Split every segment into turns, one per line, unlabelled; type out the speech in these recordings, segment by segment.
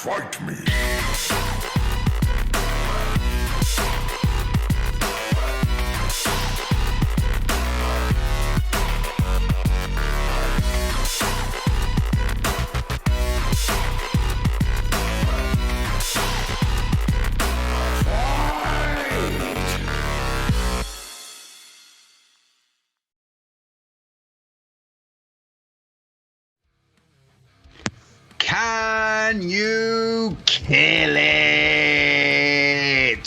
Fight me.
Can you kill it?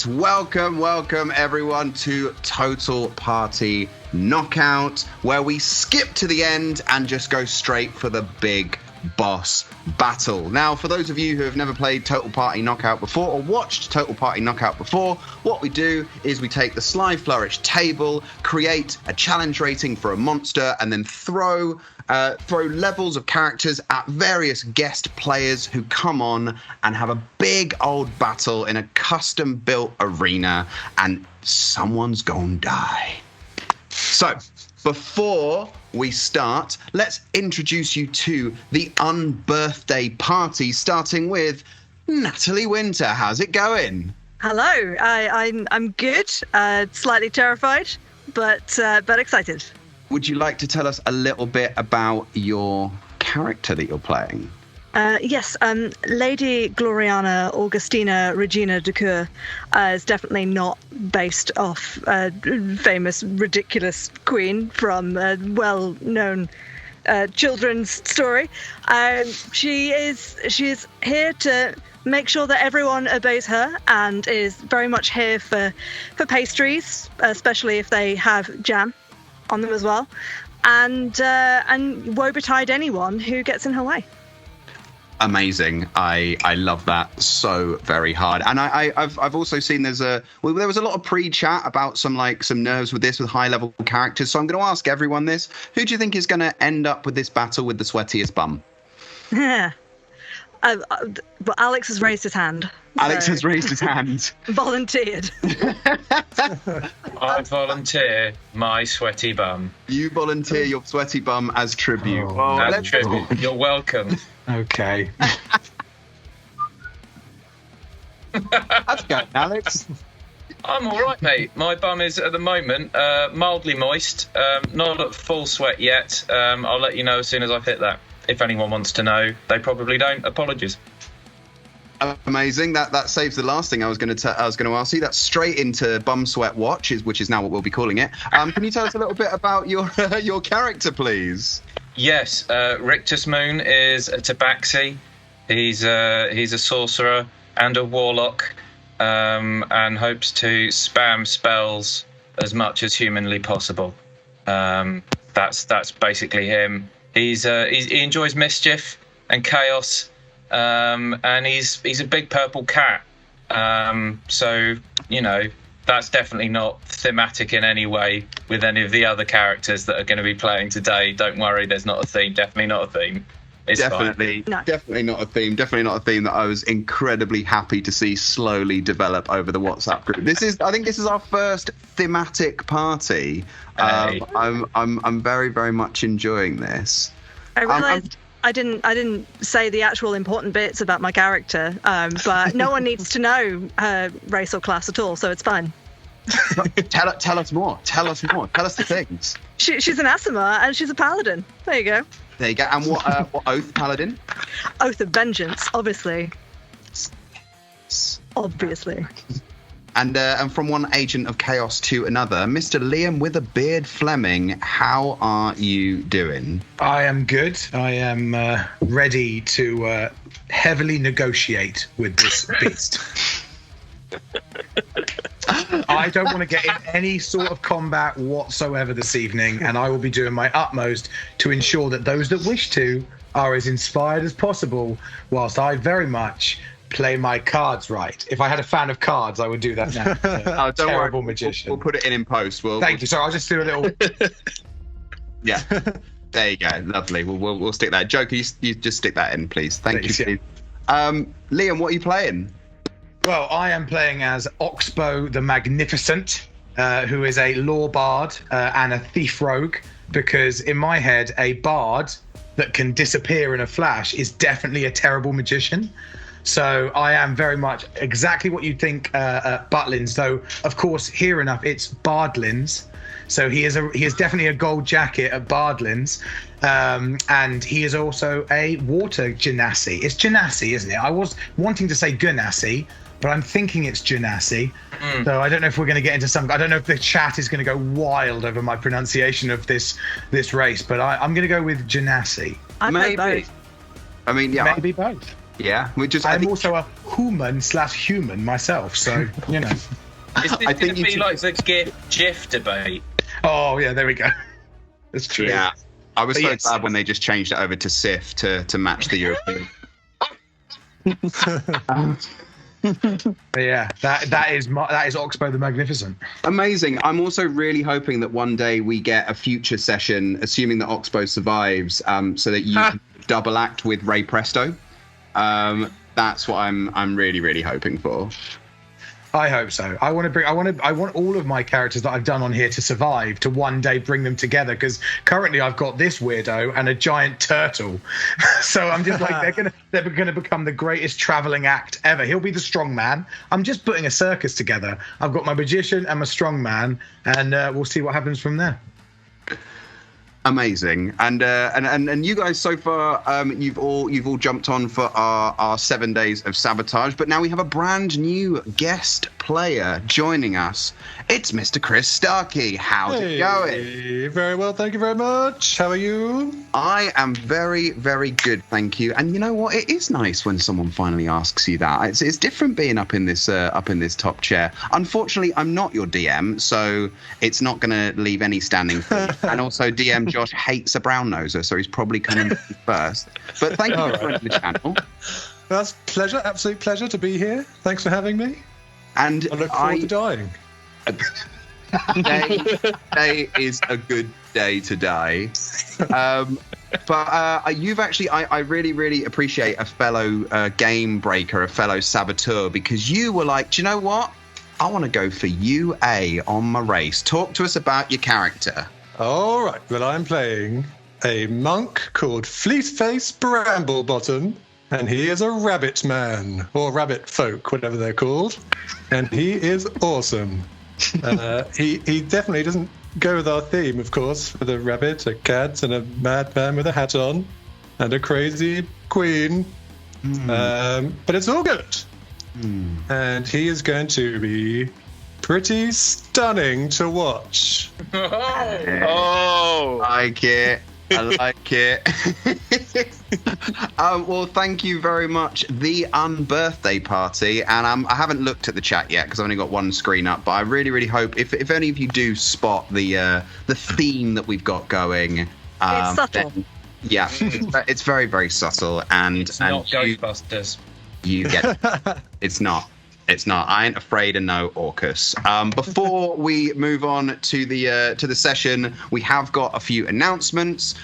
Welcome everyone to Total Party Knockout, where we skip to the end and just go straight for the big boss battle. Now, for those of you who have never played Total Party Knockout before or watched Total Party Knockout before, what we do is we take the Sly Flourish table, create a challenge rating for a monster, and then throw levels of characters at various guest players who come on and have a big old battle in a custom built arena, and someone's gonna die. So, before we start, let's introduce you to the Unbirthday Party, starting with Natalie Winter. How's it going?
Hello, I'm good. Slightly terrified, but excited.
Would you like to tell us a little bit about your character that you're playing?
Yes, Lady Gloriana Augustina Regina de Coeur is definitely not based off a famous, ridiculous queen from a well-known children's story. She is here to make sure that everyone obeys her, and is very much here for pastries, especially if they have jam on them as well, and woe betide anyone who gets in her way.
Amazing. I love that so very hard. And I've also seen there was a lot of pre-chat about some nerves with high level characters. So I'm going to ask everyone this. Who do you think is going to end up with this battle with the sweatiest bum?
But Alex has raised his hand.
Alex has raised his hand.
Volunteered.
I volunteer my sweaty bum.
You volunteer your sweaty bum as tribute.
As tribute. You're welcome.
Okay.
How's it going, Alex?
I'm all right, mate. My bum is, at the moment, mildly moist. Not at full sweat yet. I'll let you know as soon as I've hit that. If anyone wants to know, they probably don't. Apologies.
Amazing. That saves the last thing I was going to ask you. That's straight into Bum Sweat Watch, which is now what we'll be calling it. Can you tell us a little bit about your character, please?
Yes, Rictus Moon is a tabaxi. He's a sorcerer and a warlock, and hopes to spam spells as much as humanly possible. That's basically him. He enjoys mischief and chaos, and he's a big purple cat. So that's definitely not thematic in any way with any of the other characters that are going to be playing today. Don't worry, there's not a theme. Definitely not a theme. It's
definitely not a theme. Definitely not a theme that I was incredibly happy to see slowly develop over the WhatsApp group. I think this is our first thematic party.
Hey.
I'm very, very much enjoying this.
I realised I didn't say the actual important bits about my character, but no one needs to know her race or class at all, so it's fine.
Tell us more. Tell us the things.
She's an Asimar, and she's a paladin. There you go.
And what oath paladin?
Oath of vengeance, obviously. Obviously.
And from one agent of chaos to another, Mr. Liam with a beard Fleming, how are you doing?
I am good. I am ready to heavily negotiate with this beast. I don't want to get in any sort of combat whatsoever this evening, and I will be doing my utmost to ensure that those that wish to are as inspired as possible, whilst I very much play my cards right. If I had a fan of cards, I would do that now.
Oh, don't
terrible
worry.
Magician.
We'll put it in post.
Thank you. So I'll just do a little.
Yeah. There you go. Lovely. We'll stick that. Joker, you just stick that in, please. Thank you. Steve. Liam, what are you playing?
Well, I am playing as Oxbow the Magnificent, who is a law bard and a thief rogue, because in my head, a bard that can disappear in a flash is definitely a terrible magician. So I am very much exactly what you'd think Butlins, though, of course, here enough, it's Bardlins. So he is definitely a gold jacket at Bardlins. And he is also a water genasi. It's genasi, isn't it? I was wanting to say gunasi, but I'm thinking it's genasi. So I don't know if we're going to get into I don't know if the chat is going to go wild over my pronunciation of this race, but I'm going to go with genasi.
Maybe both.
I mean, yeah.
Maybe both.
Yeah.
I'm also a human myself, so, you know.
Is this going to be like the GIF debate?
Oh, yeah, there we go. That's true.
Yeah. I was so glad when they just changed it over to Sif to match the European.
Yeah, that is Oxbow the Magnificent.
Amazing. I'm also really hoping that one day we get a future session, assuming that Oxbow survives, so that you can double act with Ray Presto. That's what I'm really, really hoping for.
I hope so. I want all of my characters that I've done on here to survive, to one day bring them together, because currently I've got this weirdo and a giant turtle. So I'm just like, they're gonna become the greatest traveling act ever. He'll be the strong man. I'm just putting a circus together. I've got my magician and my strong man, and we'll see what happens from there.
Amazing. And you guys so far, you've all jumped on for our 7 days of sabotage, but now we have a brand new guest player joining us. It's Mr. Chris Starkey. How's it going?
Very well, thank you very much. How are you?
I am very, very good, thank you. And you know what? It is nice when someone finally asks you that. It's different being up in this top chair. Unfortunately, I'm not your DM, so it's not going to leave any standing for you. And also, DM Josh hates a brown noser, so he's probably coming first. But thank you for joining the channel.
That's pleasure, absolute pleasure to be here. Thanks for having me.
And
I look forward to dying.
Today is a good day to die. But you've actually, I really, really appreciate a fellow game breaker, a fellow saboteur, because you were like, do you know what? I want to go for UA on my race. Talk to us about your character.
All right. Well, I'm playing a monk called Fleeceface Bramblebottom, and he is a rabbit man, or rabbit folk, whatever they're called. And he is awesome. He definitely doesn't go with our theme, of course, with a rabbit, a cat, and a madman with a hat on, and a crazy queen. But it's all good. And he is going to be pretty stunning to watch.
Oh, I like it. I like it. Well, thank you very much. The Unbirthday Party, and I haven't looked at the chat yet because I've only got one screen up. But I really, really hope if any of you do spot the theme that we've got going,
it's subtle.
Then, yeah, it's very, very subtle, and
It's not Ghostbusters.
You get it. It's not. It's not. I ain't afraid of no Orcus. Before we move on to the session, we have got a few announcements,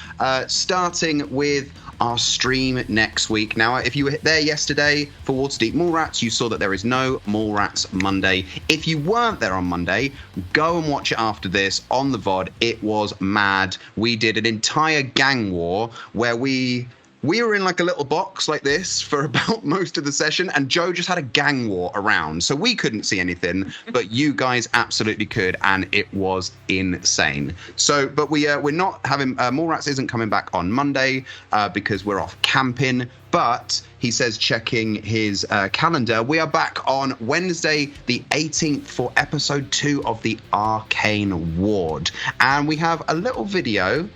starting with our stream next week. Now, if you were there yesterday for Waterdeep Mallrats, you saw that there is no Mallrats Monday. If you weren't there on Monday, go and watch it after this on the VOD. It was mad. We did an entire gang war where we were in like a little box like this for about most of the session, and Joe just had a gang war around. So we couldn't see anything, but you guys absolutely could, and it was insane. So, but we're not having, Mallrats isn't coming back on Monday because we're off camping, but he says checking his calendar. We are back on Wednesday, the 18th for episode 2 of the Arcane Ward. And we have a little video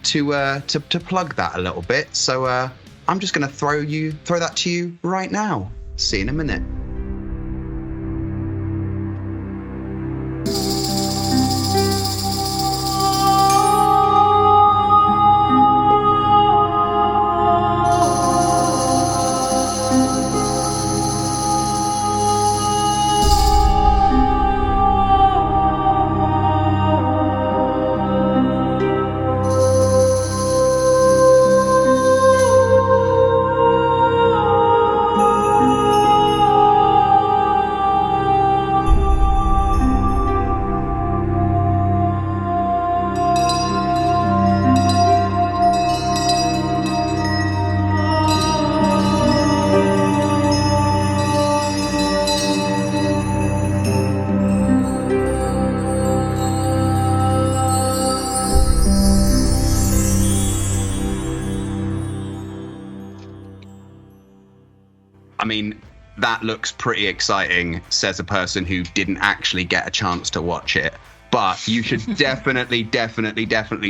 to plug that a little bit, so I'm just going to throw that to you right now. See you in a minute. mean, that looks pretty exciting, says a person who didn't actually get a chance to watch it. But you should definitely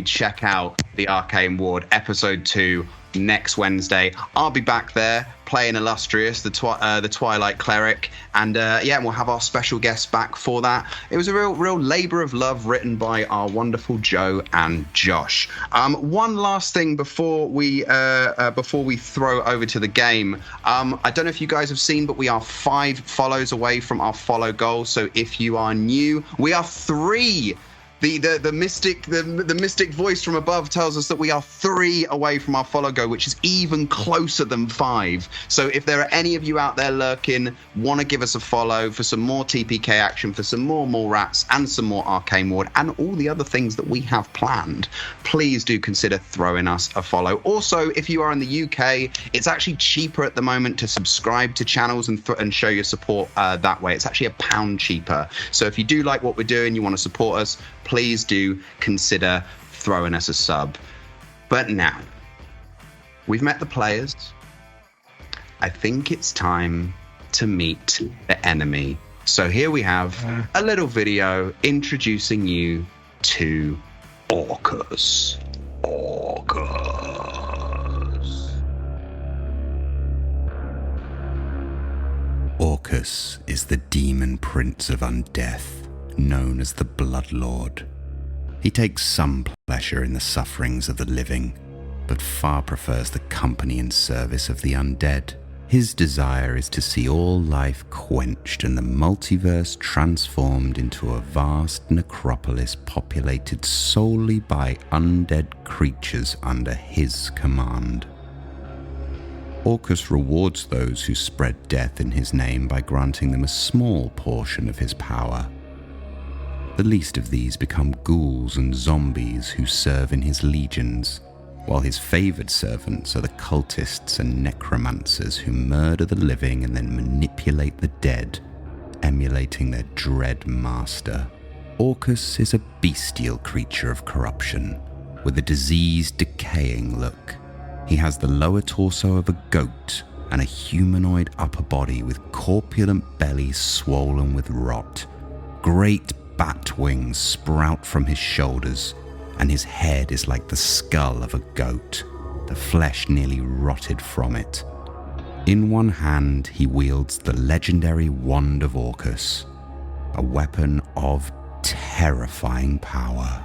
check out the Arcane Ward episode 2 next Wednesday. I'll be back there playing Illustrious, the Twilight Cleric, and we'll have our special guests back for that. It was a real labour of love written by our wonderful Joe and Josh. One last thing before we throw over to the game. I don't know if you guys have seen, but we are 5 follows away from our follow goal. So if you are new, we are 3. The mystic voice from above tells us that we are 3 away from our follow goal, which is even closer than 5. So if there are any of you out there lurking, want to give us a follow for some more TPK action, for some more rats, and some more Arcane Ward, and all the other things that we have planned, please do consider throwing us a follow. Also, if you are in the UK, it's actually cheaper at the moment to subscribe to channels and show your support that way. It's actually £1 cheaper. So if you do like what we're doing, you want to support us, please do consider throwing us a sub. But now, we've met the players. I think it's time to meet the enemy. So here we have a little video introducing you to Orcus.
Orcus is the demon Prince of Undeath, known as the Bloodlord. He takes some pleasure in the sufferings of the living, but far prefers the company and service of the undead. His desire is to see all life quenched and the multiverse transformed into a vast necropolis populated solely by undead creatures under his command. Orcus rewards those who spread death in his name by granting them a small portion of his power. The least of these become ghouls and zombies who serve in his legions, while his favoured servants are the cultists and necromancers who murder the living and then manipulate the dead, emulating their dread master. Orcus is a bestial creature of corruption, with a diseased, decaying look. He has the lower torso of a goat and a humanoid upper body with corpulent belly swollen with rot. Great bat wings sprout from his shoulders, and his head is like the skull of a goat, the flesh nearly rotted from it. In one hand, he wields the legendary Wand of Orcus, a weapon of terrifying power.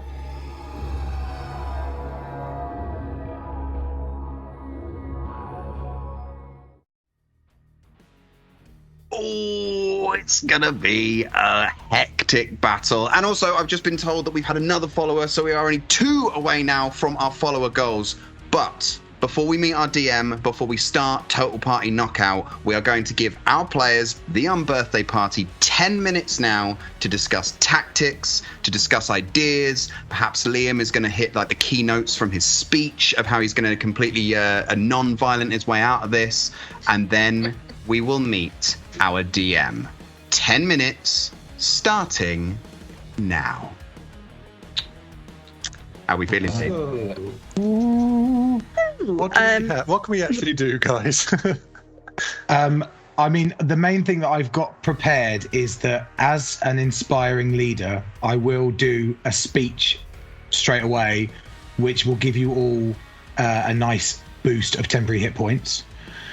Oh, it's gonna be a hectic battle. And also, I've just been told that we've had another follower, so we are only 2 away now from our follower goals. But before we meet our DM, before we start Total Party Knockout, we are going to give our players, the Unbirthday Party, 10 minutes now to discuss tactics, to discuss ideas. Perhaps Liam is going to hit like the keynotes from his speech of how he's going to completely non-violent his way out of this. And then we will meet our DM. 10 minutes, starting now. How are we feeling, Steve?
What can we actually do, guys?
I mean, the main thing that I've got prepared is that as an inspiring leader, I will do a speech straight away, which will give you all a nice boost of temporary hit points.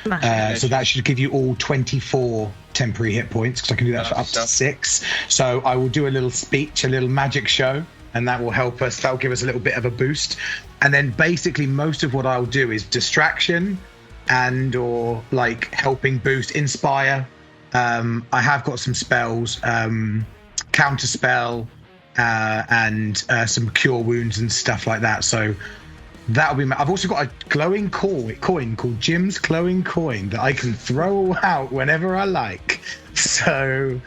So that should give you all 24 temporary hit points, because I can do that for up to 6. So I will do a little speech, a little magic show, and that will help us. That'll give us a little bit of a boost. And then basically most of what I'll do is distraction and or like helping boost, inspire. I have got some spells, counter spell, and some cure wounds and stuff like that. So that'll be. I've also got a glowing coin called Jim's glowing coin that I can throw out whenever I like. So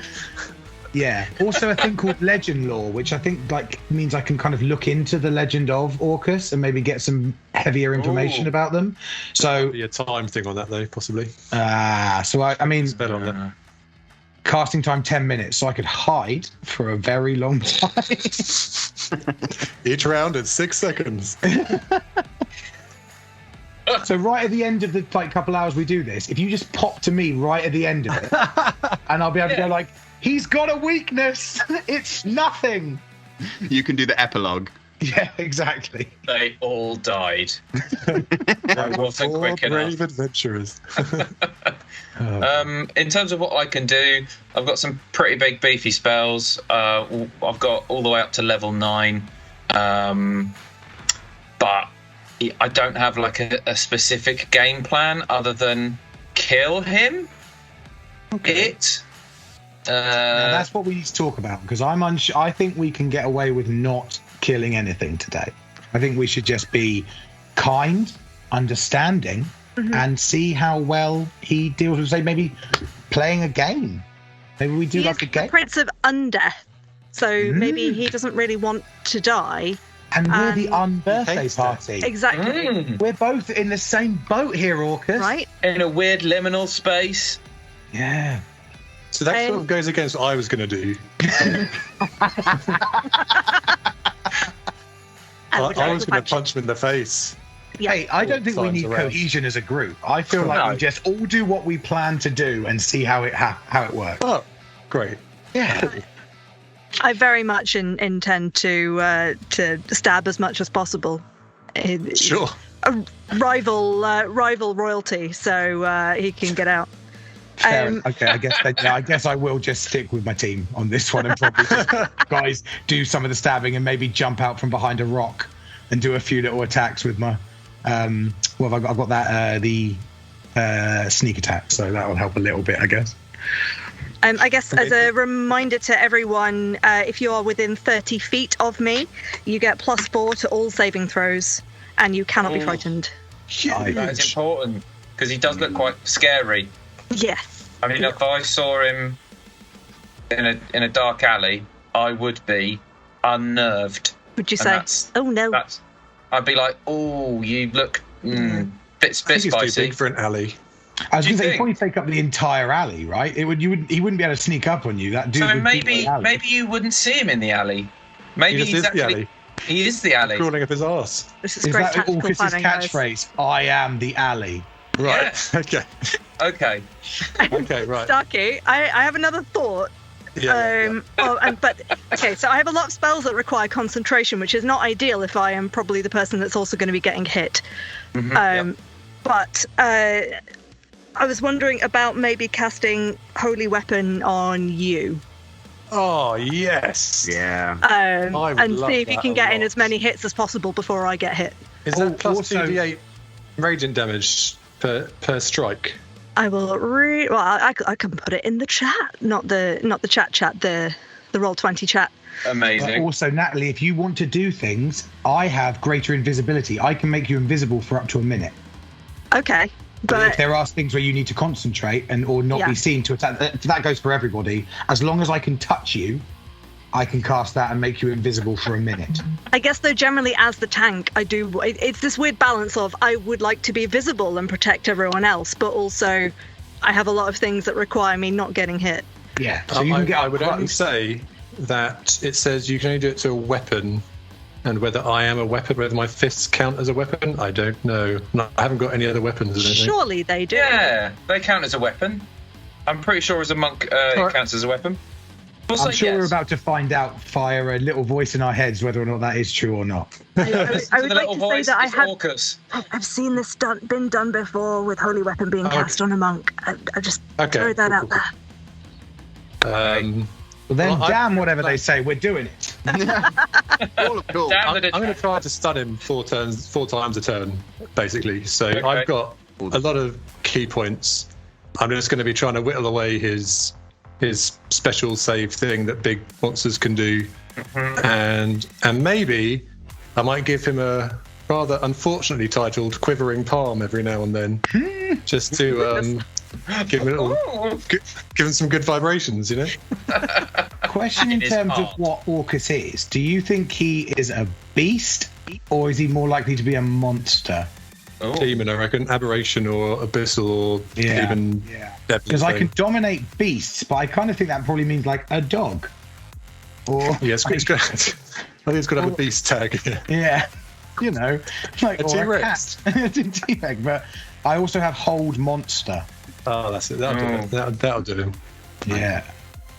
yeah. Also a thing called legend lore, which I think like means I can kind of look into the legend of Orcus and maybe get some heavier information about them. So
be a time thing on that though, possibly.
So I mean,
Spell on that.
Casting time 10 minutes, so I could hide for a very long time.
Each round at 6 seconds.
So right at the end of the couple hours we do this, if you just pop to me right at the end of it, and I'll be able to go like, he's got a weakness. It's nothing.
You can do the epilogue.
Yeah, exactly.
They all died. That wasn't quick
brave
enough.
adventurers.
In terms of what I can do, I've got some pretty big beefy spells. I've got all the way up to level 9, but I don't have like a specific game plan other than kill him.
Now, that's what we need to talk about, because I'm unsure. I think we can get away with not killing anything today. I think we should just be kind, understanding, and see how well he deals with, say, maybe playing a game. Maybe we do
He's
like a game.
the Prince of Undeath, so maybe he doesn't really want to die.
And we're the
He
Unbirthday
hates
Party.
Exactly.
We're both in the same boat here, Orcus.
Right?
In a weird liminal space.
Yeah.
So that sort of goes against what I was going to do. I was going to punch him in the face.
Yeah.
Hey, I don't think we need cohesion as a group. I feel like we just all do what we plan to do and see how it works.
Oh, great.
Yeah.
I very much intend to stab as much as possible.
Sure.
A rival royalty, so he can get out.
Okay, I guess I will just stick with my team on this one and probably just, guys, do some of the stabbing and maybe jump out from behind a rock and do a few little attacks with my I've got that the sneak attack, so that will help a little bit, I guess.
I guess as a reminder to everyone, if you are within 30 feet of me, you get +4 to all saving throws, and you cannot be frightened.
That is important, because he does look quite scary.
Yes.
I mean, if I saw him in a dark alley, I would be unnerved.
Would you
And
say, oh no?
I'd be like, oh, you look bit
I think it's too
spicy.
big for an alley.
I was
Do you
going to say,
think?
he'd probably take up the entire alley, right? He wouldn't be able to sneak up on you. That dude.
So
would beat the alley.
maybe you wouldn't see him in the alley. Maybe
He
he's
just is the
actually
alley.
he is the alley.
Crawling up his arse.
This is
Is
great
that
tactical
Orcus's
planning, guys.
catchphrase? I am the alley.
Right. Okay.
Okay.
Okay. Right.
Starkey, I have another thought.
Yeah.
Okay, so I have a lot of spells that require concentration, which is not ideal if I am probably the person that's also going to be getting hit. But I was wondering about maybe casting Holy Weapon on you.
Oh yes.
Yeah.
And
love
see if you
that
can
a
get in
lot.
as many hits as possible before I get hit.
Is that plus
also-
2d8 radiant damage per strike?
I will I can put it in the chat, not the chat, the Roll20 chat.
But
Amazing.
also, Natalie, if you want to do things, I have greater invisibility. I can make you invisible for up to a minute.
Okay,
If
but
there are things where you need to concentrate or not
Yeah.
be seen to attack, that goes for everybody. As long as I can touch you, I can cast that and make you invisible for a minute.
I guess though generally as the tank, it's this weird balance of I would like to be visible and protect everyone else, but also I have a lot of things that require me not getting hit.
Yeah. So you can get
I would only
close.
say that it says you can only do it to a weapon, and whether I am a weapon, whether my fists count as a weapon, I don't know. No, I haven't got any other weapons or anything.
Surely they do.
Yeah, they count as a weapon. I'm pretty sure as a monk it counts as a weapon. We'll
I'm
say
sure we're
yes.
about to find out via a little voice in our heads whether or not that is true or not.
I
Listen
would
to the
like
little
to say
voice.
that
It's Orcus.
I've seen this been done before with Holy Weapon being cast on a monk. I just
Okay,
throw that
cool,
out
cool,
there.
Well, then,
Well,
damn whatever they say, we're doing it.
All of cool.
Down
I'm
the
going to try to stun him four times a turn, basically. So
Okay.
I've got a lot of key points. I'm just going to be trying to whittle away his special save thing that big monsters can do, and maybe I might give him a rather unfortunately titled Quivering Palm every now and then, just to give him give him some good vibrations, you know.
Question in
It is
terms of
hard.
what Orcus is. Do you think he is a beast or is he more likely to be a monster?
Oh.
Demon, I reckon, aberration or abyssal or demon.
Because I can dominate beasts, but I kind of think that probably means like a dog. Or
Yes, it's got. I think it's got to have a beast tag.
yeah. you know, like
A
or
T-Rex.
a cat. T-Rex, but I also have hold monster.
Oh, that's it. That'll do him. That'll do him.
Yeah.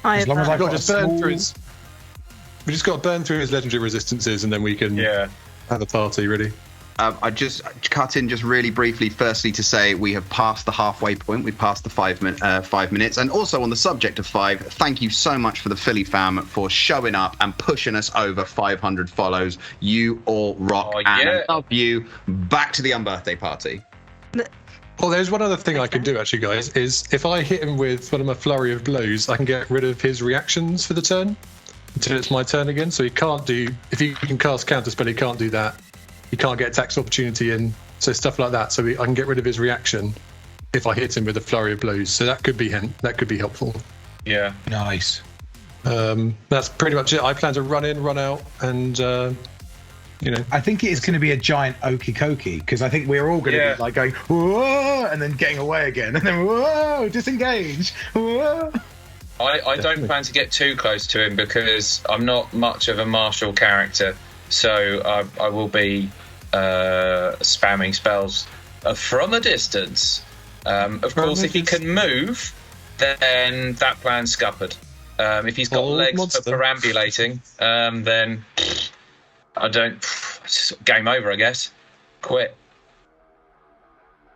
I
long as I've
We've
got
got
a
to burn
small...
through his. We just got to burn through his legendary resistances, and then we can have a party ready.
I just cut in just really briefly, firstly to say we have passed the halfway point. We've passed the 5 minutes. And also on the subject of 5, thank you so much for the Philly fam for showing up and pushing us over 500 follows. You all rock, and I love you. Back to the Unbirthday Party.
Well, there's one other thing I can do, actually, guys, is if I hit him with one of my flurry of blows, I can get rid of his reactions for the turn until it's my turn again. So he can't do... If he can cast counterspell, he can't do that. He can't get tax opportunity in, so stuff like that. So I can get rid of his reaction if I hit him with a flurry of blows. So that could be helpful.
Yeah.
Nice.
That's pretty much it. I plan to run in, run out, and
I think it is going to be a giant okey cokey because I think we're all going to be like going whoa, and then getting away again, and then whoa, disengage. Whoa.
I don't plan to get too close to him because I'm not much of a martial character, so I will be spamming spells from a distance. Of course, if he can move, then that plan's scuppered. If he's got legs for perambulating, then I don't. Game over, I guess. Quit.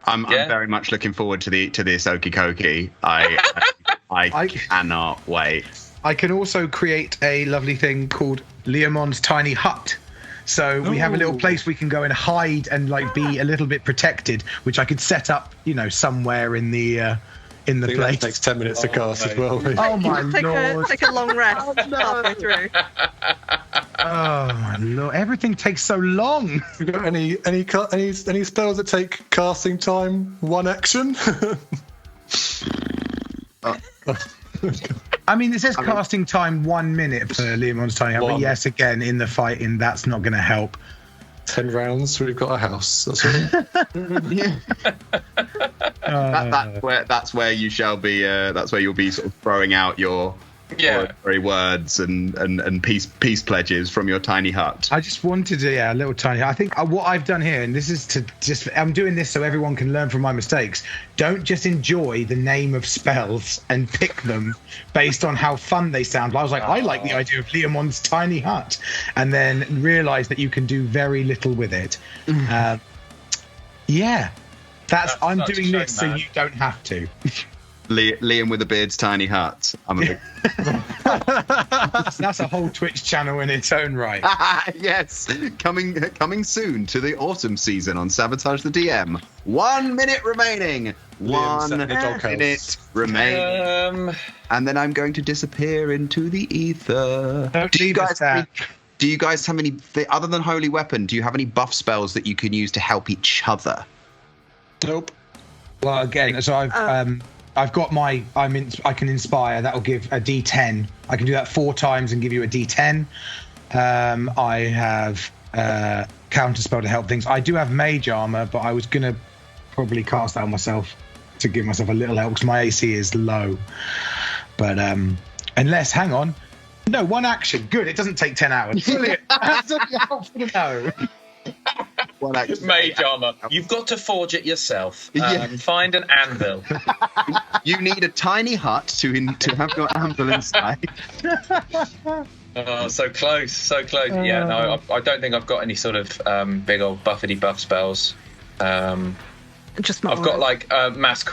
I'm very much looking forward to this Okie Koki. I cannot wait.
I can also create a lovely thing called Leomon's Tiny Hut. So we have a little place we can go and hide and like be a little bit protected, which I could set up, somewhere in the place.
That takes 10 minutes to cast as well.
Oh my lord!
Take a long rest halfway through.
Oh my lord! Everything takes so long.
You got any spells that take casting time 1 action?
I mean, it says casting time 1 minute for Leomon's Tiny Hut, but yes, again, in the fighting, that's not going to help.
10 rounds, we've got a house. That's right.
That's where you shall be. That's where you'll be sort of throwing out your oratory words and peace pledges from your tiny hut.
I just wanted a little tiny hut. I think what I've done here, and this is I'm doing this so everyone can learn from my mistakes. Don't just enjoy the name of spells and pick them based on how fun they sound. I was like, I like the idea of Leomon's Tiny Hut, and then realize that you can do very little with it. That's I'm doing this so you don't have to.
Liam with a beard's tiny hut.
That's a whole Twitch channel in its own right.
Yes, coming soon to the autumn season on Sabotage the DM. 1 minute remaining. 1 minute remaining. And then I'm going to disappear into the ether. Do you guys have any, other than Holy Weapon, do you have any buff spells that you can use to help each other?
Nope.
Well, again, so I've got I can inspire. That'll give a D10. I can do that 4 times and give you a D10. I have counterspell to help things. I do have mage armor, but I was gonna probably cast that on myself to give myself a little help because my AC is low. But hang on. No, 1 action. Good. It doesn't take 10 hours. Brilliant. That's helpful to know.
Mage armor. You've got to forge it yourself. Find an anvil.
You need a tiny hut to have your anvil inside.
Oh, so close, so close. Yeah, no, I don't think I've got any sort of big old buffety buff spells.
Just
I've got like mass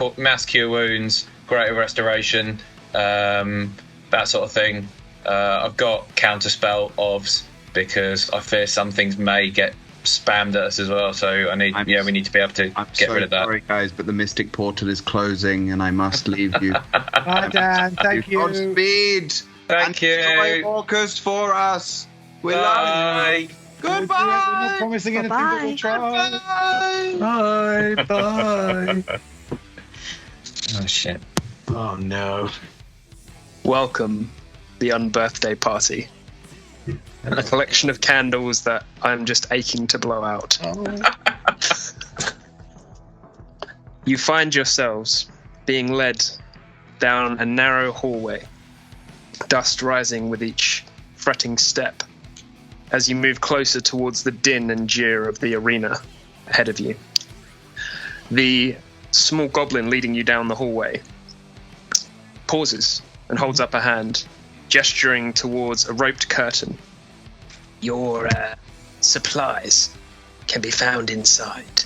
cure wounds, greater restoration, that sort of thing. I've got counterspell ofs because I fear some things may get spammed at us as well, so we need to be able to get rid of that.
Sorry guys, but the Mystic Portal is closing and I must leave you.
Bye Dan, thank you.
Godspeed.
Thank you.
Enjoy Orcus for us. We love you. Goodbye.
We're not promising anything, but we'll try.
Bye.
Oh shit.
Oh no.
Welcome, the Unbirthday Party. A collection of candles that I'm just aching to blow out. You find yourselves being led down a narrow hallway, dust rising with each fretting step, as you move closer towards the din and jeer of the arena ahead of you. The small goblin leading you down the hallway pauses and holds up a hand, gesturing towards a roped curtain. Your supplies can be found inside.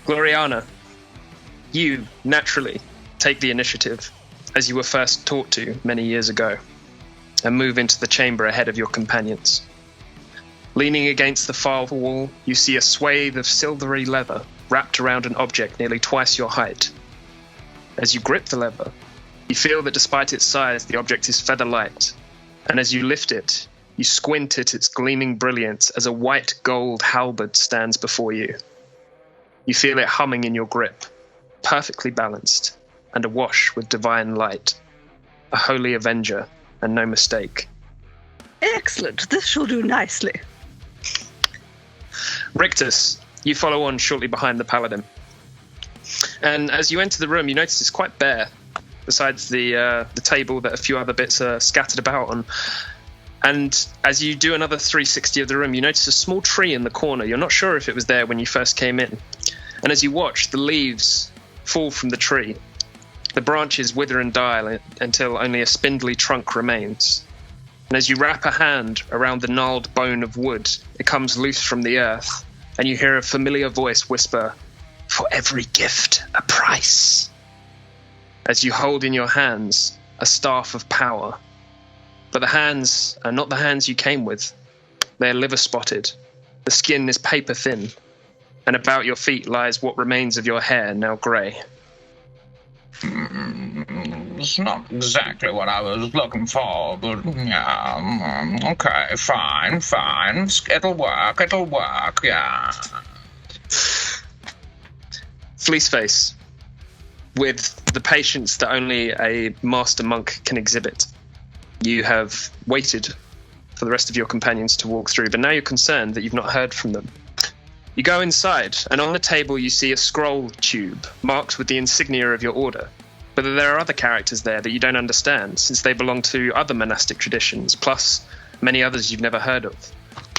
Gloriana, you naturally take the initiative, as you were first taught to many years ago, and move into the chamber ahead of your companions. Leaning against the far wall, you see a swathe of silvery leather wrapped around an object nearly twice your height. As you grip the lever, you feel that despite its size, the object is feather light, and as you lift it, you squint at its gleaming brilliance as a white gold halberd stands before you. You feel it humming in your grip, perfectly balanced, and awash with divine light. A holy avenger, and no mistake.
Excellent. This shall do nicely.
Rictus, you follow on shortly behind the paladin. And as you enter the room, you notice it's quite bare, besides the table that a few other bits are scattered about on. And as you do another 360 of the room, you notice a small tree in the corner. You're not sure if it was there when you first came in. And as you watch, the leaves fall from the tree. The branches wither and die until only a spindly trunk remains. And as you wrap a hand around the gnarled bone of wood, it comes loose from the earth, and you hear a familiar voice whisper, "For every gift, a price." As you hold in your hands a staff of power. But the hands are not the hands you came with. They are liver-spotted. The skin is paper-thin, and about your feet lies what remains of your hair, now grey.
It's not exactly what I was looking for, but okay, fine. It'll work, yeah.
Fleeceface, with the patience that only a master monk can exhibit, you have waited for the rest of your companions to walk through, but now you're concerned that you've not heard from them. You go inside, and on the table you see a scroll tube marked with the insignia of your order. But there are other characters there that you don't understand, since they belong to other monastic traditions, plus many others you've never heard of.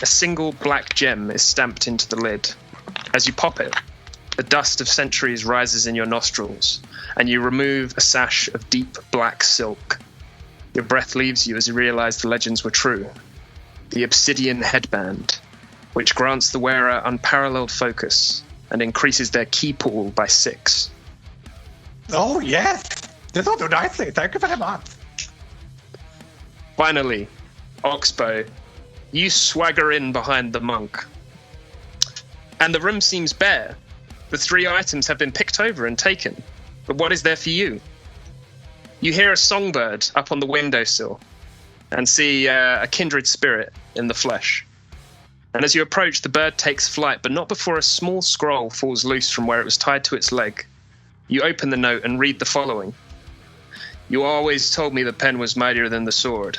A single black gem is stamped into the lid. As you pop it, the dust of centuries rises in your nostrils, and you remove a sash of deep black silk. Your breath leaves you as you realize the legends were true. The obsidian headband, which grants the wearer unparalleled focus and increases their ki pool by 6.
Oh, yes. This will do nicely. Thank you very much.
Finally, Oxbow, you swagger in behind the monk. And the room seems bare. The 3 items have been picked over and taken. But what is there for you? You hear a songbird up on the windowsill and see a kindred spirit in the flesh. And as you approach, the bird takes flight, but not before a small scroll falls loose from where it was tied to its leg. You open the note and read the following. You always told me the pen was mightier than the sword.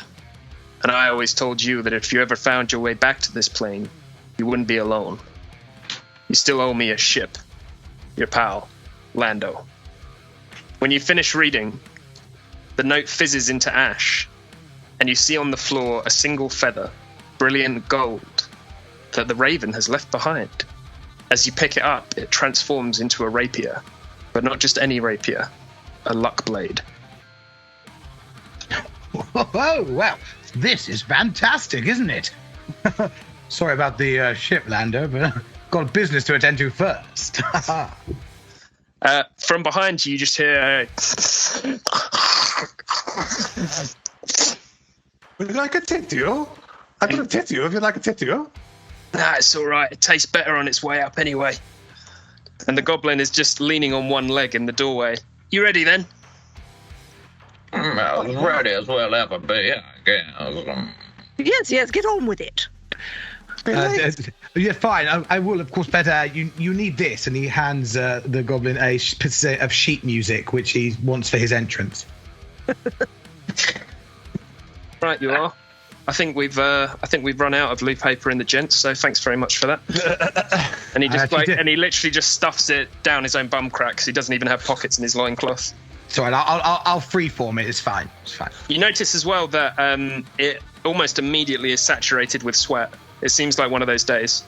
And I always told you that if you ever found your way back to this plane, you wouldn't be alone. You still owe me a ship. Your pal, Lando. When you finish reading, the note fizzes into ash, and you see on the floor a single feather, brilliant gold, that the raven has left behind. As you pick it up, it transforms into a rapier, but not just any rapier, a luck blade.
Oh, well, this is fantastic, isn't it? Sorry about the ship, Lando, but got business to attend to first.
From behind you just hear
Would you like a titio? I've got a titio if you'd like a titio.
Nah, it's all right. It tastes better on its way up anyway. And the goblin is just leaning on one leg in the doorway. You ready then?
Well, as ready as we'll ever be, I guess.
Yes, get on with it.
Yeah, fine. I will, of course, better. You need this, and he hands the goblin a piece of sheet music, which he wants for his entrance.
Right, you are. I think we've run out of blue paper in the gents, so thanks very much for that. And he just he literally just stuffs it down his own bum crack, because he doesn't even have pockets in his loincloth.
It's all right. I'll freeform it. It's fine. It's fine.
You notice as well that almost immediately is saturated with sweat. It seems like one of those days.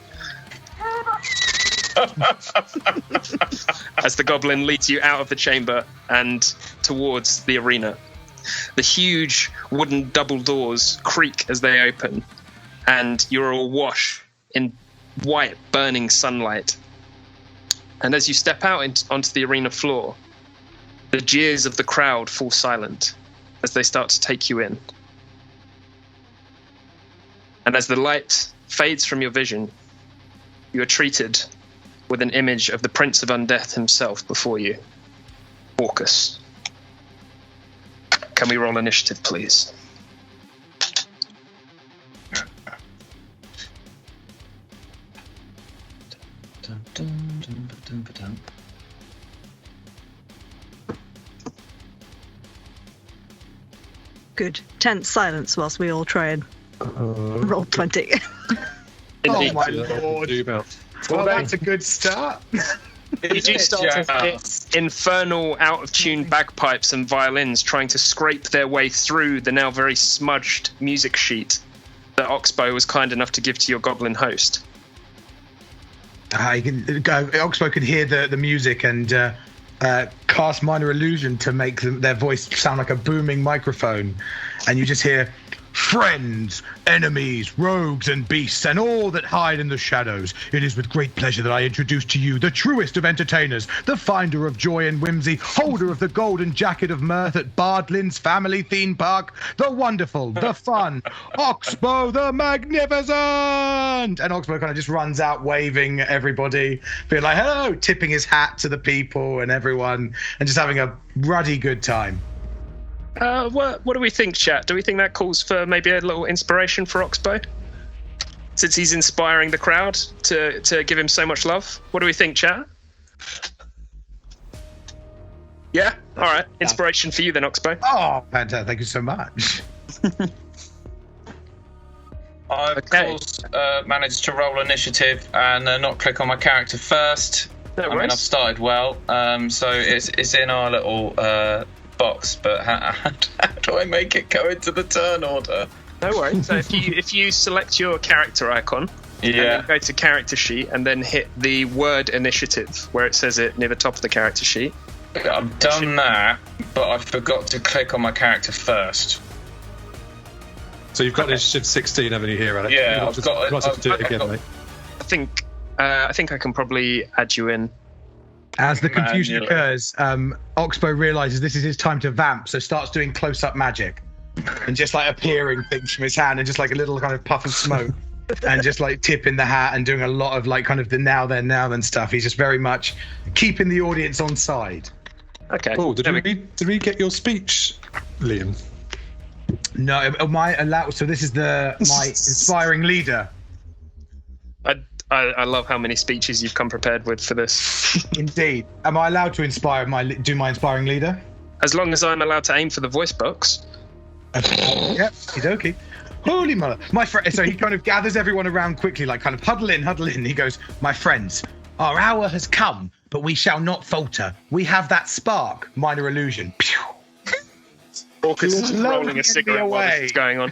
As the goblin leads you out of the chamber and towards the arena. The huge wooden double doors creak as they open, and you're awash in white, burning sunlight. And as you step out onto the arena floor, the jeers of the crowd fall silent as they start to take you in. And as the light fades from your vision, you are treated with an image of the Prince of Undeath himself before you, Orcus. Can we roll initiative, please?
Good. Tense silence whilst we all try and roll 20.
Indeed.
Oh my lord. Well, that's a good start.
You do start to hear infernal, out-of-tune bagpipes and violins trying to scrape their way through the now very smudged music sheet that Oxbow was kind enough to give to your goblin host.
Oxbow can hear the music and cast minor illusion to make their voice sound like a booming microphone. And you just hear, friends, enemies, rogues and beasts, and all that hide in the shadows. It is with great pleasure that I introduce to you the truest of entertainers, the finder of joy and whimsy, holder of the golden jacket of mirth at Bardlin's family theme park, the wonderful, the fun, Oxbow the Magnificent! And Oxbow kind of just runs out waving at everybody, being like, hello, tipping his hat to the people and everyone, and just having a ruddy good time.
What do we think, chat? Do we think that calls for maybe a little inspiration for Oxbow? Since he's inspiring the crowd to give him so much love. What do we think, chat? Yeah? All right. Inspiration for you then, Oxbow.
Oh, fantastic. Thank you so much.
I, of course, managed to roll initiative and not click on my character first. I mean, I've started well, so it's in our little box, but how do I make it go into the turn order?
No worries. So if you select your character icon, and then go to character sheet, and then hit the word initiative where it says it near the top of the character sheet.
I've done that, but I forgot to click on my character first.
So you've got initiative 16, haven't you, here, Alex?
Yeah,
I've got to do it again, mate.
I think I can probably add you in.
As the confusion occurs, Oxbow realizes this is his time to vamp, so starts doing close-up magic and just like appearing things from his hand and just like a little kind of puff of smoke and just like tipping the hat and doing a lot of like kind of the now then stuff. He's just very much keeping the audience on side.
Okay.
Oh, did we get your speech, Liam?
No, so this is my inspiring leader.
I love how many speeches you've come prepared with for this.
Indeed. Am I allowed to do my inspiring leader?
As long as I'm allowed to aim for the voice box.
Yep, okie. Holy mother. My friend. So he kind of gathers everyone around quickly, like kind of huddle in. He goes, my friends, our hour has come, but we shall not falter. We have that spark, minor illusion. Pew.
Orcus is rolling a cigarette while this is going on.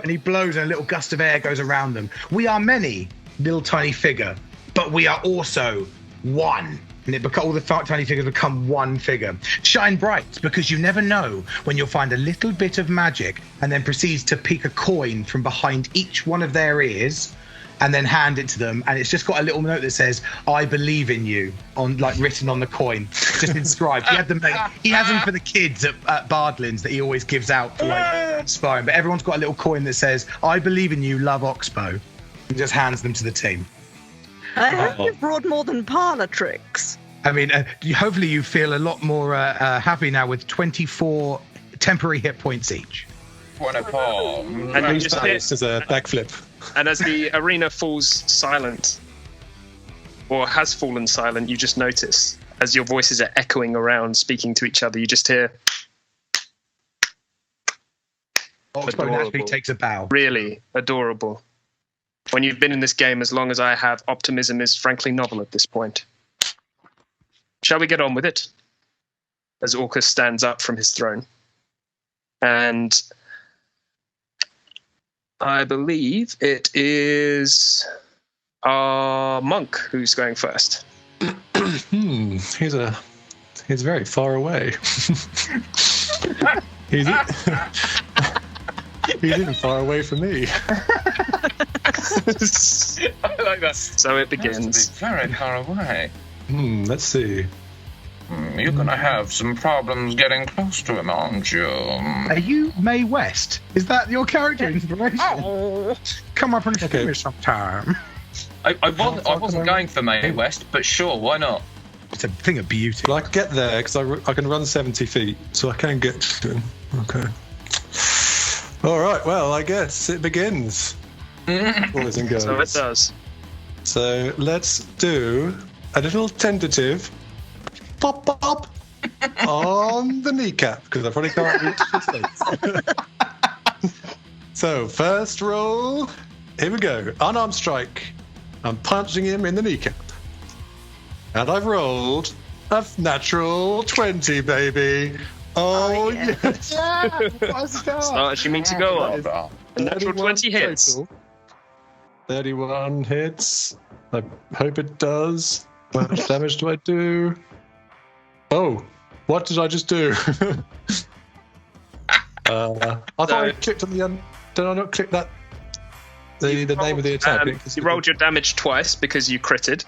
And he blows and a little gust of air goes around them. We are many, little tiny figure, but we are also one. And all the tiny figures become one figure. Shine bright, because you never know when you'll find a little bit of magic and then proceeds to pick a coin from behind each one of their ears and then hand it to them. And it's just got a little note that says, I believe in you, written on the coin, just inscribed. He has them for the kids at Bardlin's that he always gives out for inspiring. But everyone's got a little coin that says, I believe in you, love Oxbow. And just hands them to the team.
I hope you've brought more than parlor tricks.
I mean, hopefully you feel a lot more happy now with 24 temporary hit points each.
One apart.
And you just
This is a backflip.
And as the arena falls silent, or has fallen silent, you just notice, as your voices are echoing around, speaking to each other, you just hear...
Oxbow naturally takes a bow.
Really adorable. When you've been in this game as long as I have, optimism is frankly novel at this point. Shall we get on with it? As Orcus stands up from his throne. And I believe it is our monk who's going first.
He's very far away. He's even far away from me.
I like that. So it begins.
Very far away.
Let's see.
You're gonna have some problems getting close to him, aren't you?
Are you Mae West? Is that your character inspiration? Come up and finish me sometime.
I wasn't going for Mae West, but sure, why not?
It's a thing of beauty.
Well, I can get there because I can run 70 feet, so I can get to him. Okay. All right. Well, I guess it begins. Boys and girls.
So it does.
So let's do a little tentative pop on the kneecap because I probably can't reach his face. So first roll. Here we go. Unarmed strike. I'm punching him in the kneecap. And I've rolled a natural 20, baby. Oh, yes.
Start you mean to go on. A natural 20 hits.
Total. 31 hits. I hope it does. How much damage do I do? Oh, what did I just do? I thought I clicked on the end. Did I not click that? The name of the attack.
You rolled your damage twice because you critted.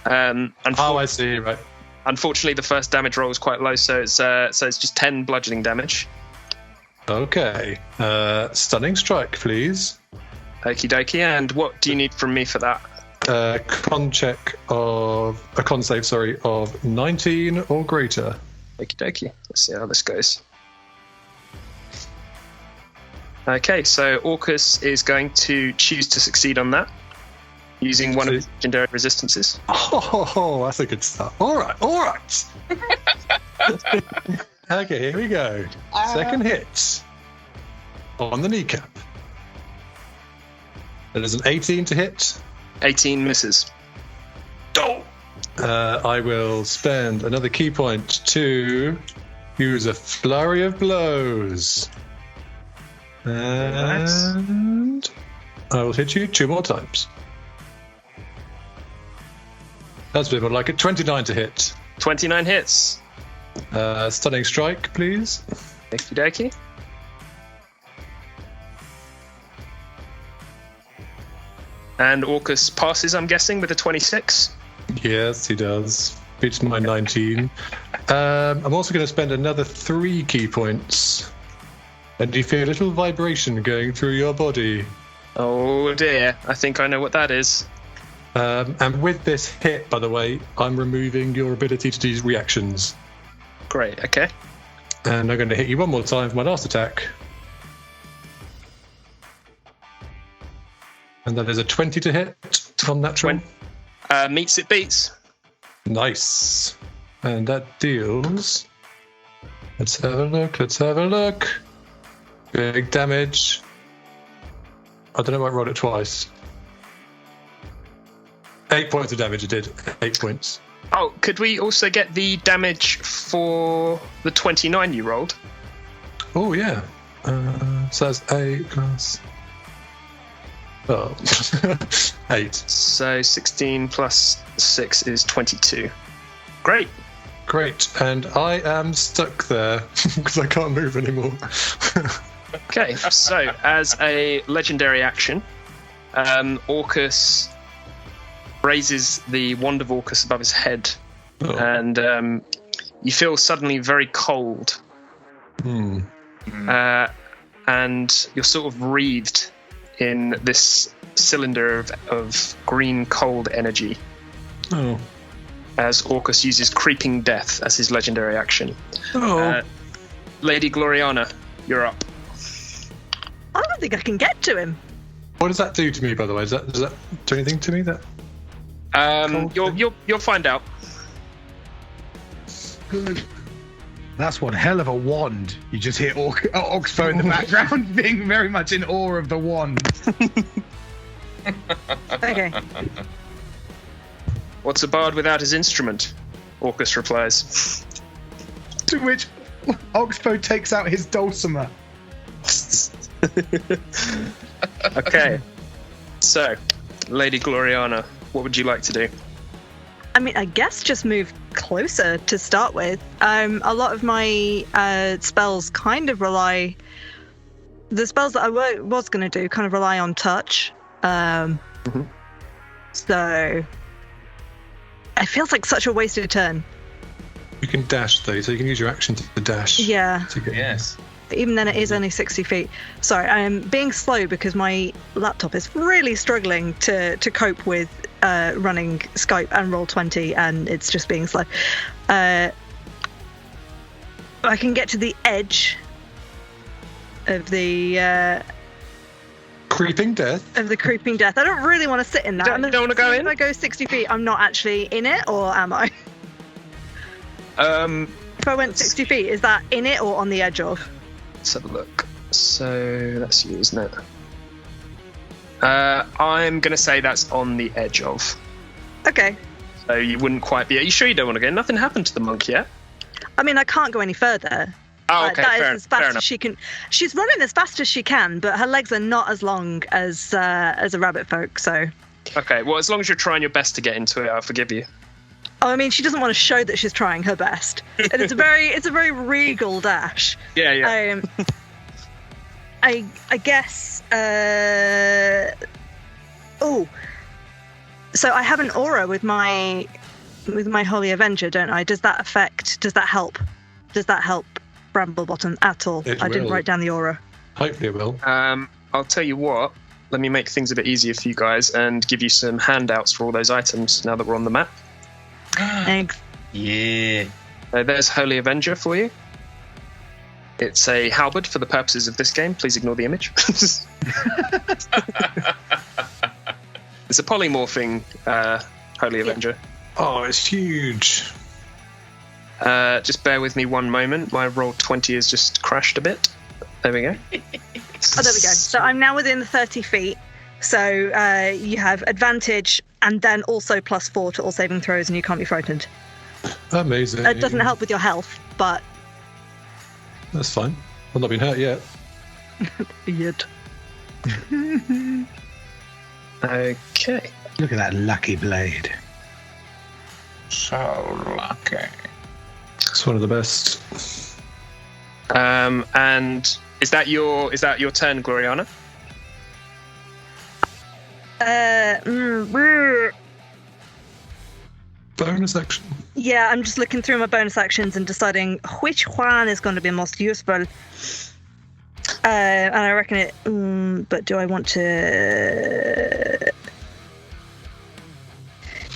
I see. Right.
Unfortunately, the first damage roll was quite low, so it's just 10 bludgeoning damage.
Okay. Stunning strike, please.
Okie dokie. And what do you need from me for that?
A con save, of 19 or greater.
Okie dokie. Let's see how this goes. Okay, so Orcus is going to choose to succeed on that, using one of his legendary resistances.
Oh, that's a good start. All right. Okay, here we go. Second hit on the kneecap. That is an 18 to hit.
18 misses.
Oh! I will spend another key point to use a flurry of blows. And I will hit you 2 more times. That's a bit more like it. 29 to hit.
29 hits.
Stunning strike, please.
Okie dokie. And Orcus passes, I'm guessing, with a 26.
Yes, he does. Beats my 19. I'm also going to spend another 3 key points. And you feel a little vibration going through your body.
Oh dear, I think I know what that is.
And with this hit, by the way, I'm removing your ability to do reactions.
Great, okay.
And I'm going to hit you one more time for my last attack. And that is a 20 to hit on natural.
Meets it beats.
Nice. And that deals... Let's have a look. Big damage. I don't know why I rolled it twice. 8 points of damage it did. 8 points.
Oh, could we also get the damage for the 29 you rolled?
Oh, yeah. So that's 8 plus... Oh. 8.
So 16 plus 6 is 22. Great.
And I am stuck there because I can't move anymore.
Okay, so as a legendary action, Orcus raises the wand of Orcus above his head, and you feel suddenly very cold. And you're sort of wreathed in this cylinder of green cold energy.
Oh.
As Orcus uses Creeping Death as his legendary action.
Oh.
Lady Gloriana, you're up.
I don't think I can get to him.
What does that do to me, by the way? Does that do anything to me? That
you'll find out.
That's one hell of a wand. You just hear Oxbow in the background being very much in awe of the wand.
Okay.
What's a bard without his instrument? Orcus replies.
To which Oxbow takes out his dulcimer.
Okay. So, Lady Gloriana, what would you like to do?
I mean, I guess just move closer to start with. A lot of my spells kind of rely... The spells that I was going to do kind of rely on touch. So... It feels like such a wasted turn.
You can dash, though, so you can use your action to dash.
Yeah.
Yes.
Even then, it is only 60 feet. Sorry, I am being slow because my laptop is really struggling to cope with running Skype and Roll20, and it's just being slow. I can get to the edge of the
Creeping death.
Of the creeping death. I don't really want to sit in that.
Don't want to go in?
If I go 60 feet, I'm not actually in it, or am I? If I went 60 feet, is that in it or on the edge of?
Let's have a look. So that's you, isn't it? I'm going to say that's on the edge of.
Okay.
So you wouldn't quite be... Are you sure you don't want to go? Nothing happened to the monk yet.
I mean, I can't go any further.
Oh, okay,
that
fair,
is as fast
fair
as
enough.
she can. She's running as fast as she can, but her legs are not as long as a rabbit folk. So.
Okay, well, as long as you're trying your best to get into it, I'll forgive you.
Oh, I mean, she doesn't want to show that she's trying her best. And it's a very regal dash.
Yeah.
I guess. Oh. So I have an aura with my Holy Avenger, don't I? Does that help? Does that help Bramblebottom at all? I didn't
will.
write down the aura.
Hopefully it will.
I'll tell you what. Let me make things a bit easier for you guys and give you some handouts for all those items now that we're on the map.
Thanks.
Yeah.
There's Holy Avenger for you. It's a halberd for the purposes of this game. Please ignore the image. It's a polymorphing Holy Avenger.
Oh, it's huge.
Just bear with me one moment. My roll 20 has just crashed a bit. There we go.
Oh, there we go. So I'm now within the 30 feet. So you have advantage and then also +4 to all saving throws, and you can't be frightened.
Amazing.
It doesn't help with your health, but...
That's fine. I've not been hurt yet.
Yet.
Okay.
Look at that lucky blade.
So lucky.
It's one of the best.
And is that your turn, Gloriana?
Bonus action.
Yeah, I'm just looking through my bonus actions and deciding which one is going to be most useful. And I reckon it... but do I want to...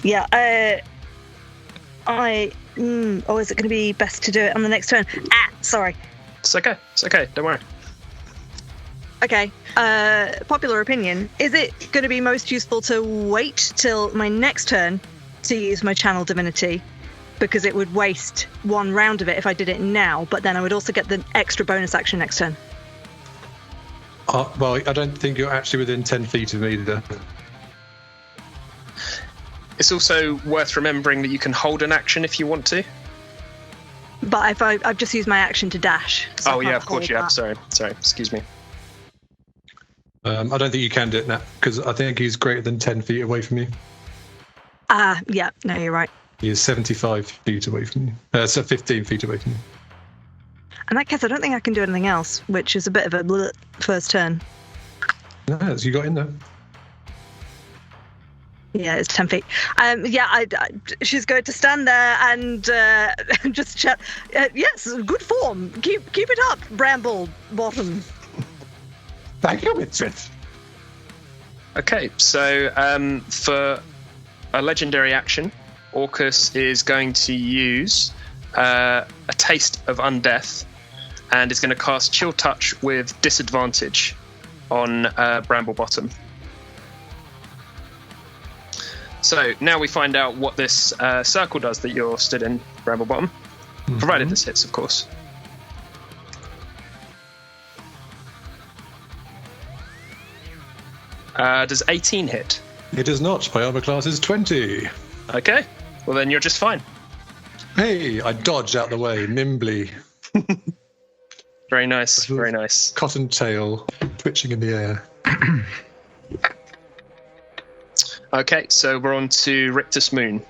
Yeah, oh, is it going to be best to do it on the next turn? Sorry.
It's okay. Don't worry.
Okay. Popular opinion. Is it going to be most useful to wait till my next turn to use my channel divinity? Because it would waste one round of it if I did it now, but then I would also get the extra bonus action next turn.
Well, I don't think you're actually within 10 feet of me either.
It's also worth remembering that you can hold an action if you want to.
But I've just used my action to dash. So
Oh yeah, of course you have. Sorry. Excuse me.
I don't think you can do it now, because I think he's greater than 10 feet away from you.
Yeah, no, you're right.
He is 75 feet away from you. So 15 feet away from you.
In that case, I don't think I can do anything else, which is a bit of a bleh first turn.
No, so you got in there.
Yeah, it's 10 feet. She's going to stand there and just chat. Yes, good form. Keep it up, Bramble Bottom.
Thank you, mistress.
Okay, so for a legendary action, Orcus is going to use a Taste of Undeath and is going to cast Chill Touch with disadvantage on Bramblebottom. So now we find out what this circle does that you're stood in, Bramblebottom. Provided this hits, of course. Does 18 hit?
It is not. My armor class is 20.
Okay, well then you're just fine.
Hey, I dodge out the way, nimbly.
Very nice, very nice.
Cottontail twitching in the air.
Okay, so we're on to Rictus Moon.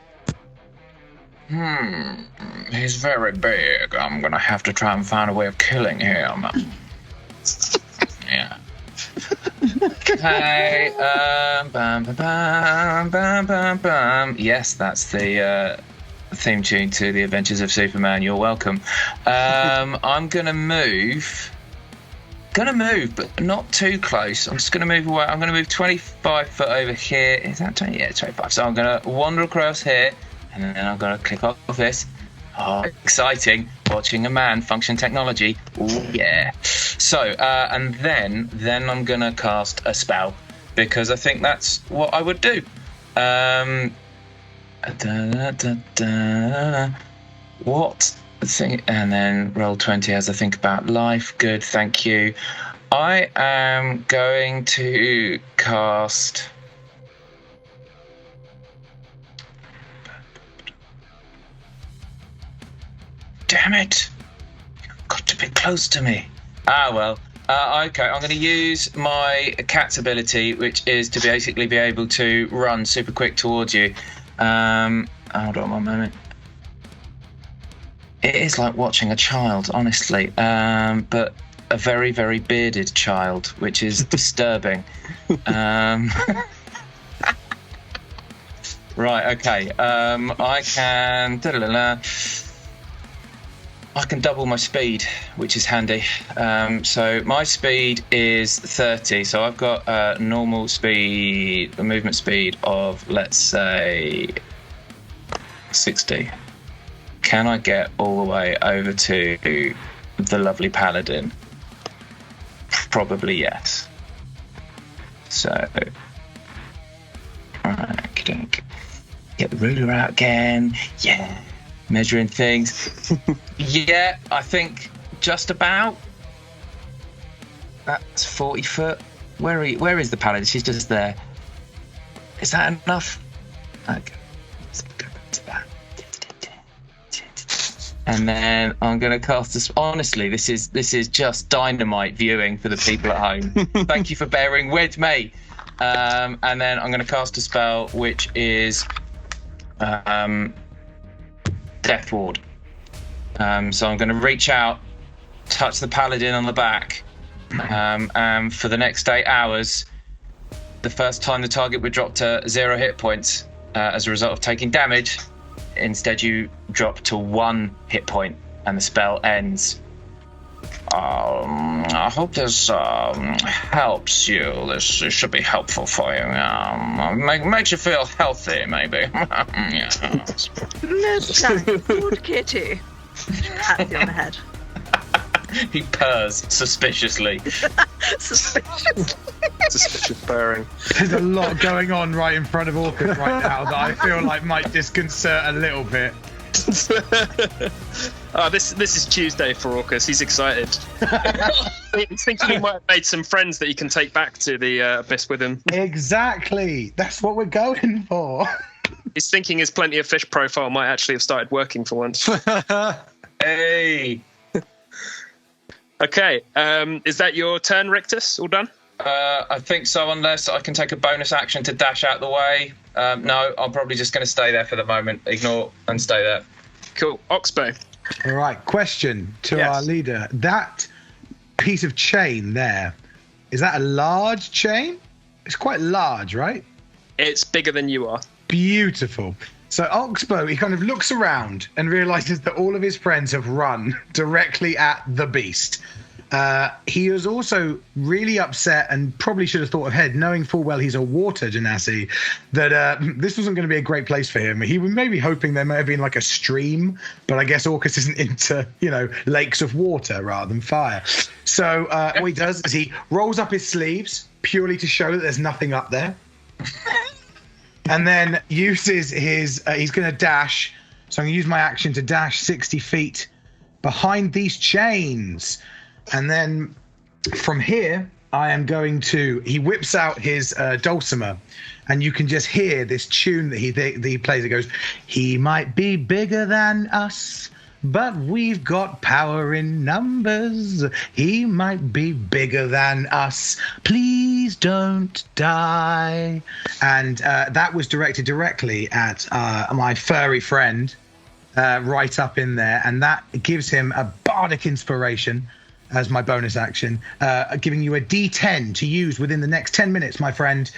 He's very big. I'm gonna have to try and find a way of killing him. Yeah. Okay. Bam, bam, bam, bam, bam, bam. Yes, that's the theme tune to The Adventures of Superman. You're welcome. I'm gonna move, but not too close. I'm just gonna move away. I'm gonna move 25 foot over here. Is that 20? Yeah, 25. So I'm gonna wander across here, and then I'm gonna click off this. Oh, exciting! Watching a man function technology. Oh yeah. So, and then I'm gonna cast a spell because I think that's what I would do. What thing? And then roll 20 as I think about life. Good, thank you. I am going to cast. Damn it! You've got to be close to me. Well. Okay, I'm going to use my cat's ability, which is to basically be able to run super quick towards you. Hold on one moment. It is like watching a child, honestly, but a very, very bearded child, which is disturbing. Right, okay. I can double my speed, which is handy. So my speed is 30. So I've got a normal speed, a movement speed of, let's say, 60. Can I get all the way over to the lovely paladin? Probably yes. So, alright, get the ruler out again. Yeah. Measuring things. Yeah, I think just about. That's 40 foot. Where is the paladin? She's just there. Is that enough? Okay. Let's go back to that. And then I'm going to cast this. Honestly, this is just dynamite viewing for the people at home. Thank you for bearing with me. And then I'm going to cast a spell, which is Death Ward. So I'm going to reach out, touch the paladin on the back, and for the next 8 hours, the first time the target would drop to 0 hit points as a result of taking damage. Instead, you drop to 1 hit point, and the spell ends. I hope this helps you. This should be helpful for you. Makes you feel healthy, maybe. Yes.
Good kitty. Pat you on the head.
He purrs suspiciously.
Suspicious purring.
There's a lot going on right in front of Orcus right now that I feel like might disconcert a little bit.
This is Tuesday for Orcus. He's excited. He's thinking he might have made some friends that he can take back to the abyss with him.
Exactly. That's what we're going for.
He's thinking his Plenty of Fish profile might actually have started working for once.
Hey.
Okay. Is that your turn, Rictus? All done?
I think so, unless I can take a bonus action to dash out the way. No, I'm probably just going to stay there for the moment. Ignore and stay there.
Cool. Oxbow.
All right. Question to our leader. That piece of chain there, is that a large chain? It's quite large, right?
It's bigger than you are.
Beautiful. So Oxbow, he kind of looks around and realizes that all of his friends have run directly at the beast. He is also really upset and probably should have thought ahead, knowing full well he's a water genasi, that this wasn't going to be a great place for him. He was maybe hoping there may have been like a stream, but I guess Orcus isn't into, lakes of water rather than fire. So what he does is he rolls up his sleeves purely to show that there's nothing up there. And then uses his, he's going to dash. So I'm going to use my action to dash 60 feet behind these chains. And then from here, I am going to, he whips out his dulcimer, and you can just hear this tune that he plays. It goes, he might be bigger than us, but we've got power in numbers. He might be bigger than us. Please don't die. And that was directed directly at my furry friend, right up in there. And that gives him a bardic inspiration as my bonus action, giving you a D10 to use within the next 10 minutes, my friend,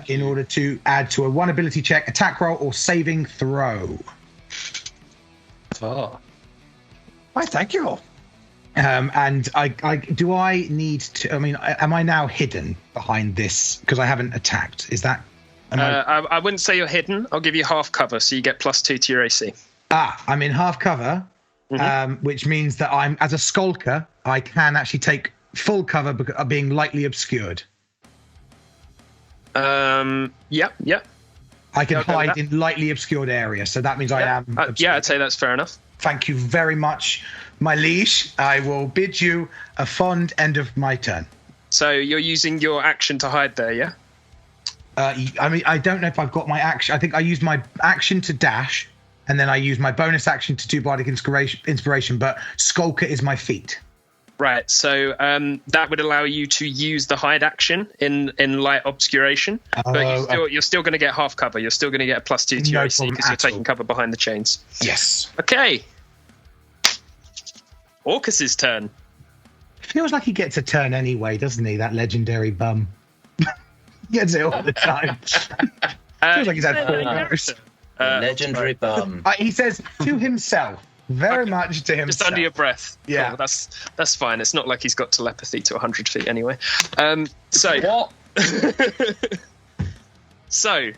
in order to add to a 1 ability check, attack roll, or saving throw.
Oh. Why, thank you.
And do I need to? I mean, am I now hidden behind this because I haven't attacked? Is that?
I wouldn't say you're hidden. I'll give you half cover, so you get +2 to your AC.
I'm in half cover, which means that I'm, as a skulker, I can actually take full cover of being lightly obscured.
Yep.
I can hide in lightly obscured areas, so that means I am.
Yeah, I'd say that's fair enough.
Thank you very much, my liege. I will bid you a fond end of my turn.
So you're using your action to hide there, yeah?
I mean, I don't know if I've got my action. I think I used my action to dash, and then I used my bonus action to do bardic inspiration. But skulker is my feat.
Right. So that would allow you to use the hide action in light obscuration, but you're still going to get half cover. You're still going to get a +2 to your AC because you're taking cover behind the chains.
Yes.
Okay. Orcus's turn.
Feels like he gets a turn anyway, doesn't he? That legendary bum. Gets it all the time. Feels like he's had 4 years.
Legendary bum.
He says to himself, very much to himself.
Just under your breath.
Yeah.
Cool, that's fine. It's not like he's got telepathy to 100 feet anyway. So
What?
So,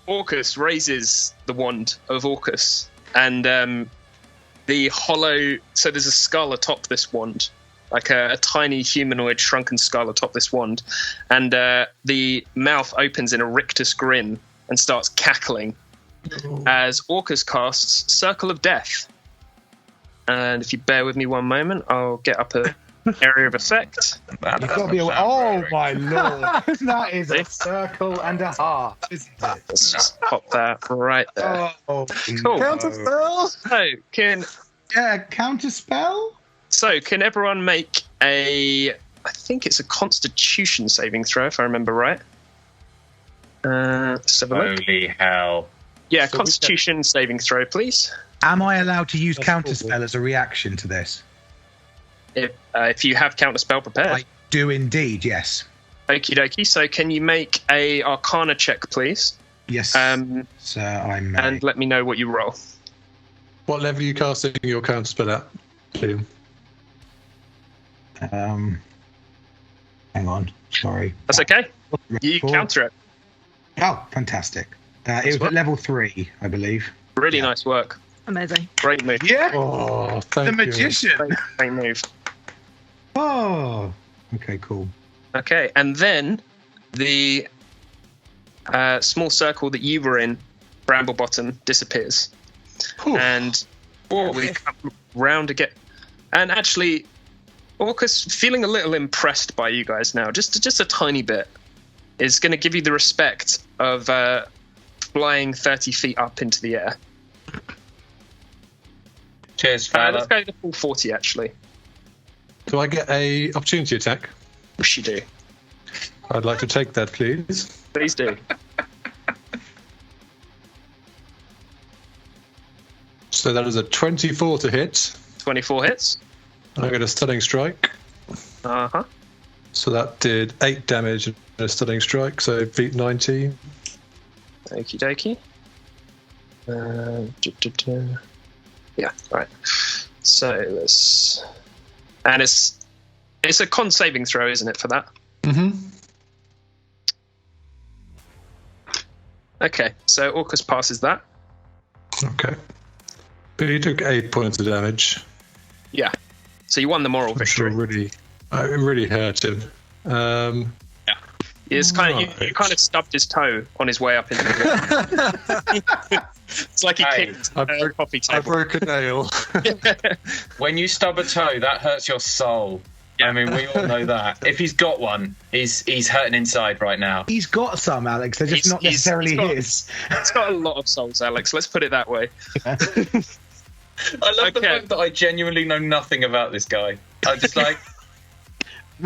Orcus raises the wand of Orcus, and the hollow. So there's a skull atop this wand, like a tiny humanoid shrunken skull atop this wand, and the mouth opens in a rictus grin and starts cackling as Orcus casts Circle of Death. And if you bear with me one moment, I'll get up a area of effect.
You've got to be aware. Oh my lord, that is a circle and a half, isn't it?
Let's just pop that right there.
Oh,
Cool.
Counterspell?
Counterspell?
So can everyone make I think it's a Constitution saving throw, if I remember right. Let's have a look.
Holy hell.
Yeah, so Constitution saving throw, please.
Am I allowed to use counterspell as a reaction to this?
If you have counterspell prepared.
I do indeed, yes.
Okie dokie. So can you make a Arcana check, please?
Yes. So I'm.
And let me know what you roll.
What level are you casting your counterspell at, Liam?
Hang on. Sorry.
That's okay. You counter it.
Oh, fantastic. It was at level 3, I believe.
Really nice work.
Amazing.
Great move.
Yeah.
Oh, thank
The magician.
Great move.
Oh. Okay, cool.
Okay, and then the small circle that you were in, Bramblebottom, disappears. And we come round again. And actually, Orcus, feeling a little impressed by you guys now, just a tiny bit, is going to give you the respect of flying 30 feet up into the air.
Cheers, fella.
Let's go to the full 40, actually.
Do I get a opportunity attack?
Wish you do.
I'd like to take that, please.
Please do.
So that is a 24 to hit.
24 hits.
I get a stunning strike.
Uh-huh.
So that did 8 damage and a stunning strike, so beat 19.
Okie dokie. Yeah, right. So let's... And it's a con saving throw, isn't it, for that?
Mm-hmm.
Okay, so Orcus passes that.
Okay. But he took 8 points of damage.
Yeah. So you won the moral victory.
It really hurt him.
Yeah. It's you kind of stubbed his toe on his way up into the It's like he kicked a coffee table.
I broke a nail.
When you stub a toe, that hurts your soul. I mean, we all know that. If he's got one, he's hurting inside right now.
He's got some, Alex. They're just not necessarily his.
It's got a lot of souls, Alex. Let's put it that way.
I love the fact that I genuinely know nothing about this guy. I'm just like...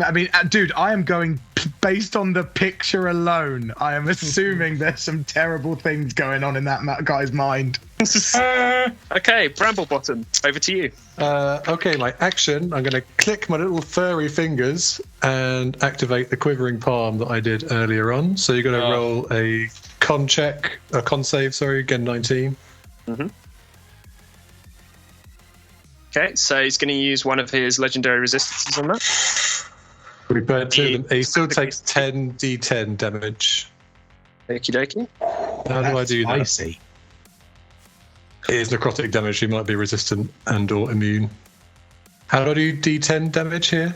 I mean, dude, I am going based on the picture alone. I am assuming there's some terrible things going on in that guy's mind.
Okay, Bramblebottom, over to you.
Okay, like action, I'm going to click my little furry fingers and activate the quivering palm that I did earlier on. So you're going to roll a con save, again 19.
Mm-hmm. Okay, so he's going to use one of his legendary resistances on that.
We burn 2 of them. He still takes 10 d10 damage.
Okie dokie.
How do I do that?
Spicy.
It is necrotic damage. He might be resistant and or immune. How do I do d10 damage here?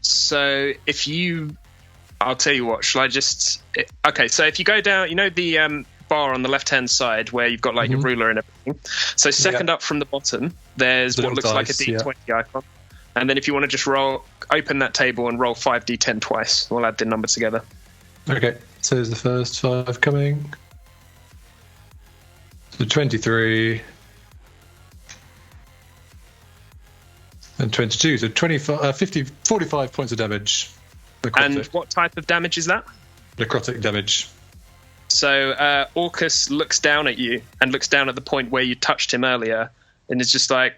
So if you... I'll tell you what, shall I just... Okay, so if you go down, you know the bar on the left-hand side where you've got like your ruler and everything? So second up from the bottom, there's what looks like a d20 icon. And then if you want to just open that table and roll 5d10 twice. We'll add the number together.
Okay, so there's the first 5 coming. So 23. And 22, so 45 points of damage. Necrotic.
And what type of damage is that?
Necrotic damage.
So Orcus looks down at you and looks down at the point where you touched him earlier and is just like...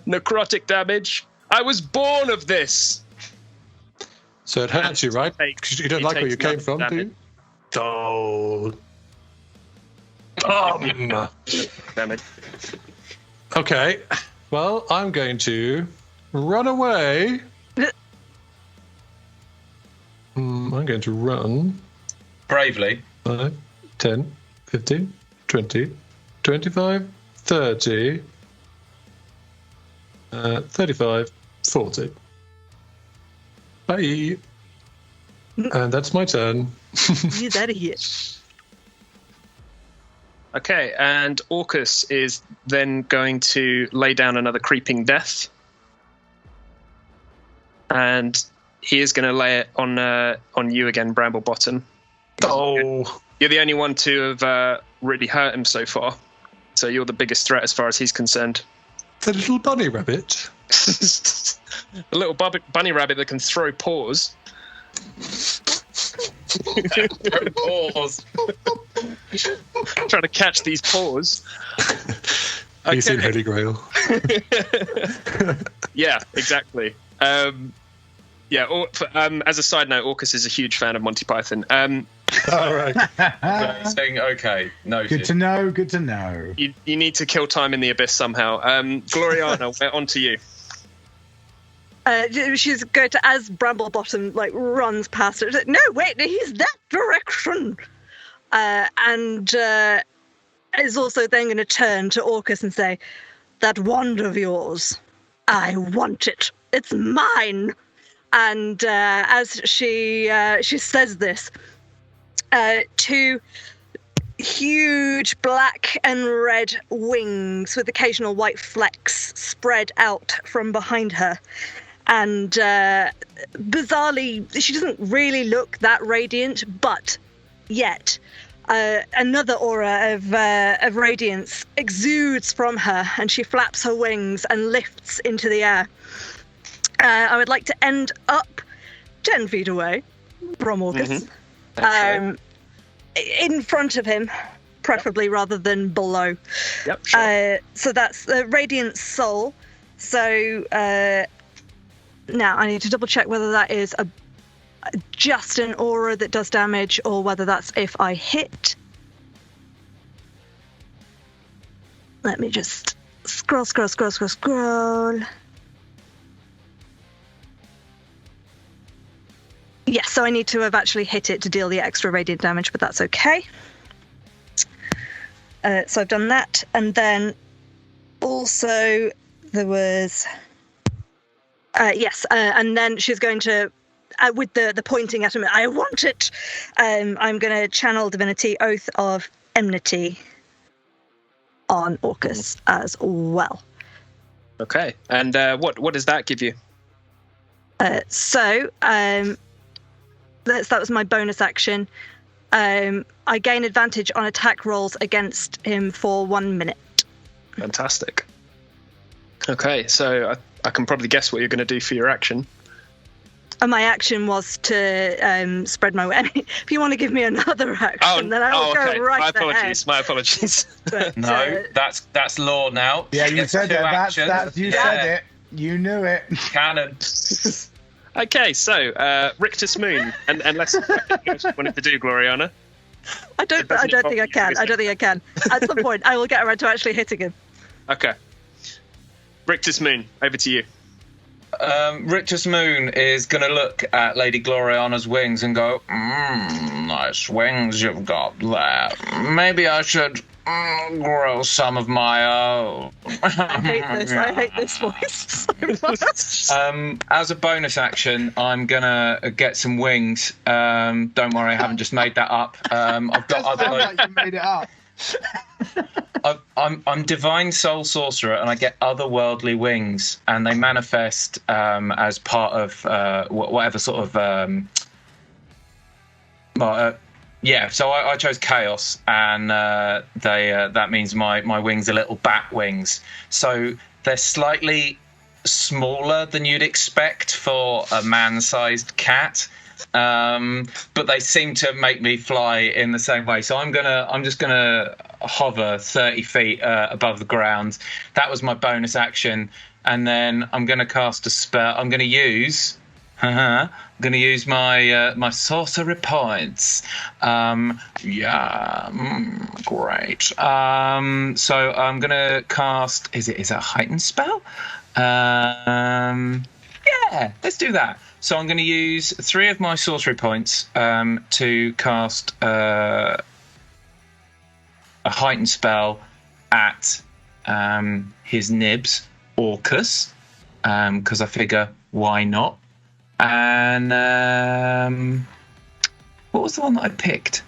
Necrotic damage. I was born of this.
So it hurts you, right? Because you don't like where you came from, do you? Oh.
Damage.
Okay. Well, I'm going to run away. I'm going to run.
Bravely.
5, 10, 15, 20, 25, 30, 35, 40. Bye. And that's my turn.
He's out of here.
Okay, and Orcus is then going to lay down another creeping death. And he is going to lay it on you again, Bramblebottom.
Oh.
You're the only one to have really hurt him so far. So you're the biggest threat as far as he's concerned.
The little bunny rabbit.
The little bunny rabbit that can throw paws.
Paws.
Trying to catch these paws.
He's in Holy Grail.
Yeah, exactly. As a side note, Orcus is a huge fan of Monty Python.
All right.
Saying okay, noted.
Good to know. Good to know.
You need to kill time in the abyss somehow. Gloriana, we're on to you.
She's going to, as Bramblebottom runs past her, no, wait, he's that direction. And is also then going to turn to Orcus and say, that wand of yours, I want it. It's mine. And as she says this, 2 huge black and red wings with occasional white flecks spread out from behind her. And bizarrely, she doesn't really look that radiant, but yet another aura of radiance exudes from her, and she flaps her wings and lifts into the air. I would like to end up 10 feet away from Orcus, in front of him, preferably rather than below.
Yep, sure.
So that's the Radiant Soul. So now I need to double check whether that is just an aura that does damage or whether that's if I hit. Let me just scroll. Yes, so I need to have actually hit it to deal the extra radiant damage, but that's okay. So I've done that, and then also there was and then she's going to, with the pointing at him, I want it. I'm going to channel Divinity Oath of Enmity on Orcus as well.
Okay, and what does that give you?
That was my bonus action. I gain advantage on attack rolls against him for 1 minute.
Fantastic. Okay, so I can probably guess what you're going to do for your action.
And my action was to spread my wings. If you want to give me another action, then I will go right ahead.
My apologies.
But,
No, that's law now.
Yeah,
She
you
gets
said
two
that.
actions.
You said it. You knew it.
Canon.
Okay, so Rictus Moon, and unless you wanted to do Gloriana.
I don't think I can. At some point, I will get around to actually hitting him.
Okay. Rictus Moon, over to you.
Rictus Moon is going to look at Lady Gloriana's wings and go, nice wings you've got there. Maybe I should grow some of my own.
I hate this voice so much.
As a bonus action, I'm going to get some wings. Don't worry, I haven't just made that up. I've got other...
Like you made it up.
I'm divine soul sorcerer, and I get otherworldly wings, and they manifest as part of whatever sort of So I chose chaos, and that means my wings are little bat wings. So they're slightly smaller than you'd expect for a man-sized cat. But they seem to make me fly in the same way. So I'm just gonna hover 30 feet above the ground. That was my bonus action, and then I'm gonna cast a spell. I'm gonna use my sorcery points. Great. So I'm gonna cast. Is it a heightened spell? Yeah, let's do that. So I'm going to use 3 of my sorcery points to cast a heightened spell at his nibs, Orcus, because I figure why not. And what was the one that I picked?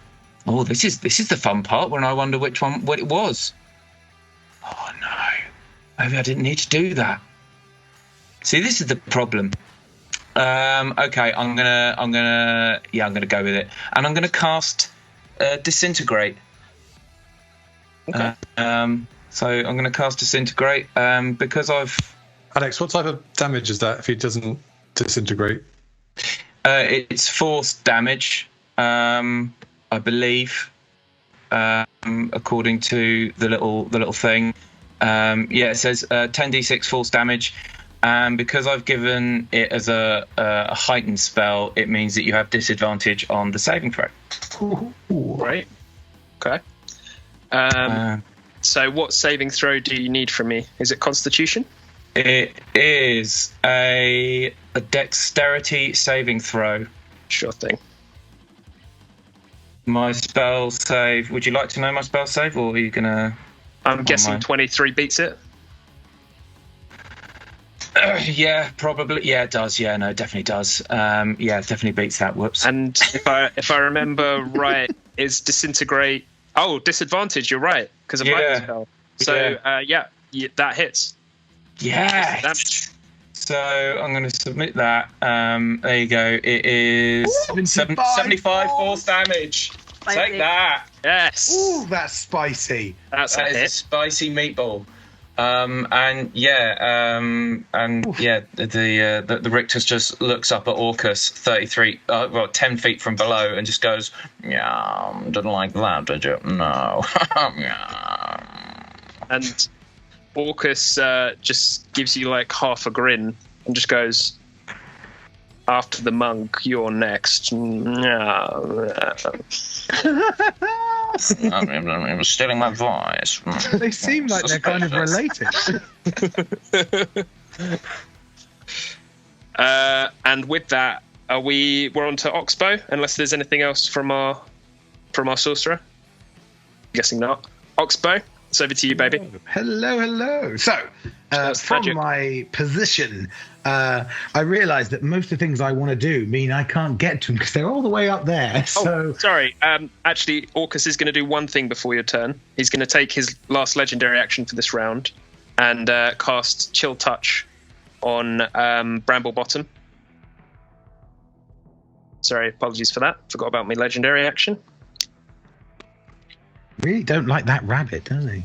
Oh, this is the fun part when I wonder what it was. Oh no, maybe I didn't need to do that. See, this is the problem. Okay, I'm gonna go with it, and I'm gonna cast disintegrate.
Okay.
So I'm gonna cast disintegrate because I've.
Alex, what type of damage is that if he doesn't disintegrate?
It's force damage, I believe, according to the little thing. It says 10d6 force damage. And because I've given it as a heightened spell, it means that you have disadvantage on the saving throw.
Right. Okay. So what saving throw do you need from me? Is it Constitution?
It is a dexterity saving throw.
Sure thing.
My spell save. Would you like to know my spell save, or are you gonna?
I'm guessing 23 beats it.
Yeah, probably. Yeah, it does. Yeah, no, it definitely does. It definitely beats that. Whoops.
And if I remember right, is disintegrate? Oh, disadvantage. You're right, because of lightning spell. So that hits.
Yeah. So I'm going to submit that. There you go. It is 75 force damage. Take that.
Yes.
Ooh, that's spicy.
That's a hit.
A spicy meatball. The Rictus just looks up at Orcus 10 feet from below and just goes, didn't like that, did you? No.
And Orcus just gives you like half a grin and just goes, after the monk, you're next.
I'm stealing my voice.
They seem like they're kind of related.
And with that, we're on to Oxbow, unless there's anything else from our sorcerer. Guessing not. Oxbow, it's over to you, baby.
Hello. So, from
magic.
my position, I realised that most of the things I want to do mean I can't get to them because they're all the way up there. So,
sorry. Actually, Orcus is going to do one thing before your turn. He's going to take his last legendary action for this round and cast Chill Touch on Bramble Bottom. Sorry, apologies for that. Forgot about my legendary action.
Really don't like that rabbit, does he?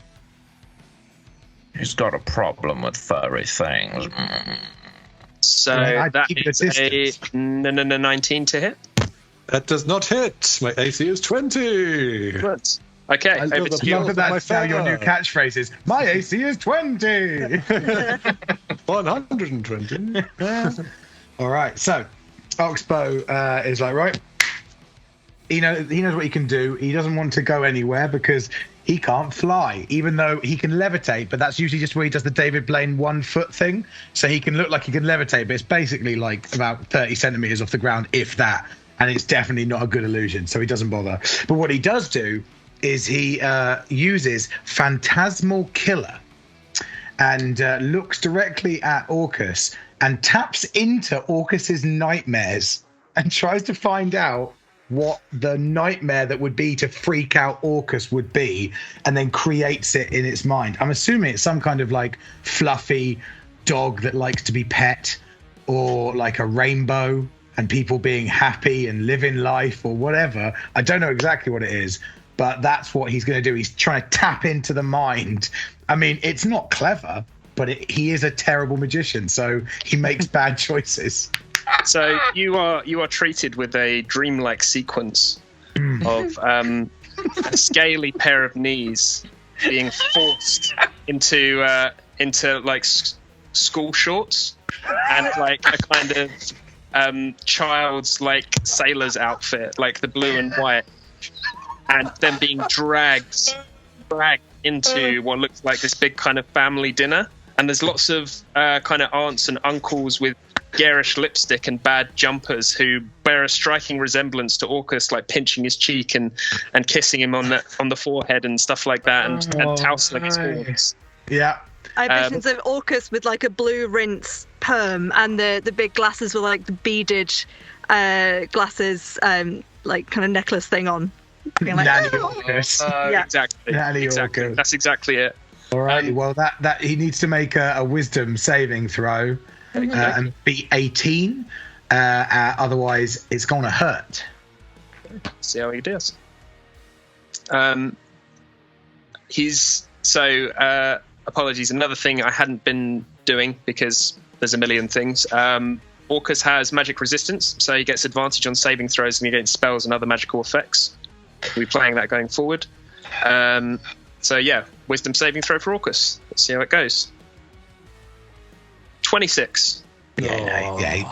He's got a problem with furry things.
So
I'd
that
keep it
is
a
a
distance.
19 to hit.
That does not hit. My AC is 20.
Good. Okay,
I
over
love
to
the
you.
plot.
Love that
my
that's now your new
fur.
catchphrase is, my AC is 20!
120.
All right, so Oxbow is like, right, he knows what he can do. He doesn't want to go anywhere because he can't fly, even though he can levitate, but that's usually just where he does the David Blaine 1 foot thing. So he can look like he can levitate, but it's basically like about 30 centimeters off the ground, if that. And it's definitely not a good illusion, so he doesn't bother. But what he does do is he uses Phantasmal Killer and looks directly at Orcus and taps into Orcus's nightmares and tries to find out what the nightmare that would be to freak out Orcus would be, and then creates it in its mind. I'm assuming it's some kind of like fluffy dog that likes to be pet, or like a rainbow and people being happy and living life or whatever. I don't know exactly what it is, but that's what he's going to do. He's trying to tap into the mind. I mean, it's not clever, but he is a terrible magician, so he makes bad choices.
So you are treated with a dreamlike sequence of a scaly pair of knees being forced into like school shorts and like a kind of child's like sailor's outfit, like the blue and white, and then being dragged into what looks like this big kind of family dinner. And there's lots of kind of aunts and uncles with garish lipstick and bad jumpers who bear a striking resemblance to Orcus, like pinching his cheek and kissing him on the forehead and stuff like that, and tousling his horns.
Yeah.
I have visions of Orcus with like a blue rinse perm, and the big glasses with like the beaded glasses, like kind of necklace thing on. Being like,
Nanny
"Oh."
Orcus.
Yeah.
Exactly.
Nanny
Exactly.
Orcus.
That's exactly it.
All right. Well, that he needs to make a wisdom saving throw and be 18. Otherwise, it's going to hurt.
See how he does. Apologies. Another thing I hadn't been doing because there's a million things. Orcus has magic resistance, so he gets advantage on saving throws and against spells and other magical effects. We'll be playing that going forward. So yeah, wisdom saving throw for Orcus. Let's see how it goes. 26.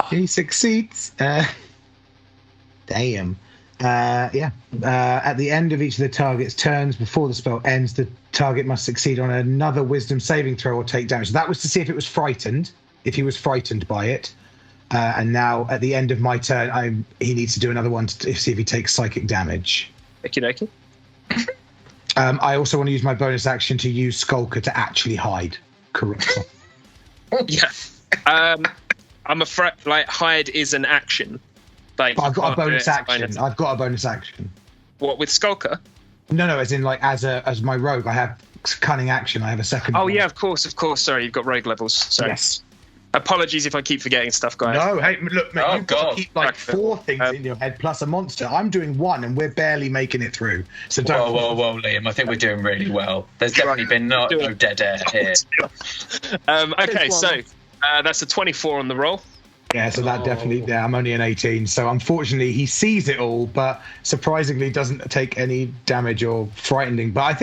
He succeeds. Damn. At the end of each of the target's turns before the spell ends, the target must succeed on another wisdom saving throw or take damage. So that was to see if it was frightened, if he was frightened by it. And now at the end of my turn, he needs to do another one to see if he takes psychic damage.
Okie dokie.
I also want to use my bonus action to use Skulker to actually hide. Correct.
Yeah. I'm afraid, like, hide is an action. Like,
But I've got a
you can't do
bonus
it as
action. I've got a bonus action.
What, with Skulker?
No, as in like as my rogue, I have cunning action. I have a second.
Oh
one.
yeah, of course. Sorry, you've got rogue levels. Sorry.
Yes.
Apologies if I keep forgetting stuff, guys.
No, hey, look, mate,
Oh,
you've got
God.
to keep like 4 things in your head plus a monster. I'm doing 1, and we're barely making it through. So don't.
Whoa, Liam. I think we're doing really well. There's definitely been no dead air here.
Okay, so that's a 24 on the roll.
Yeah, so that definitely. Yeah, I'm only an 18. So unfortunately, he sees it all, but surprisingly doesn't take any damage or frightening. But I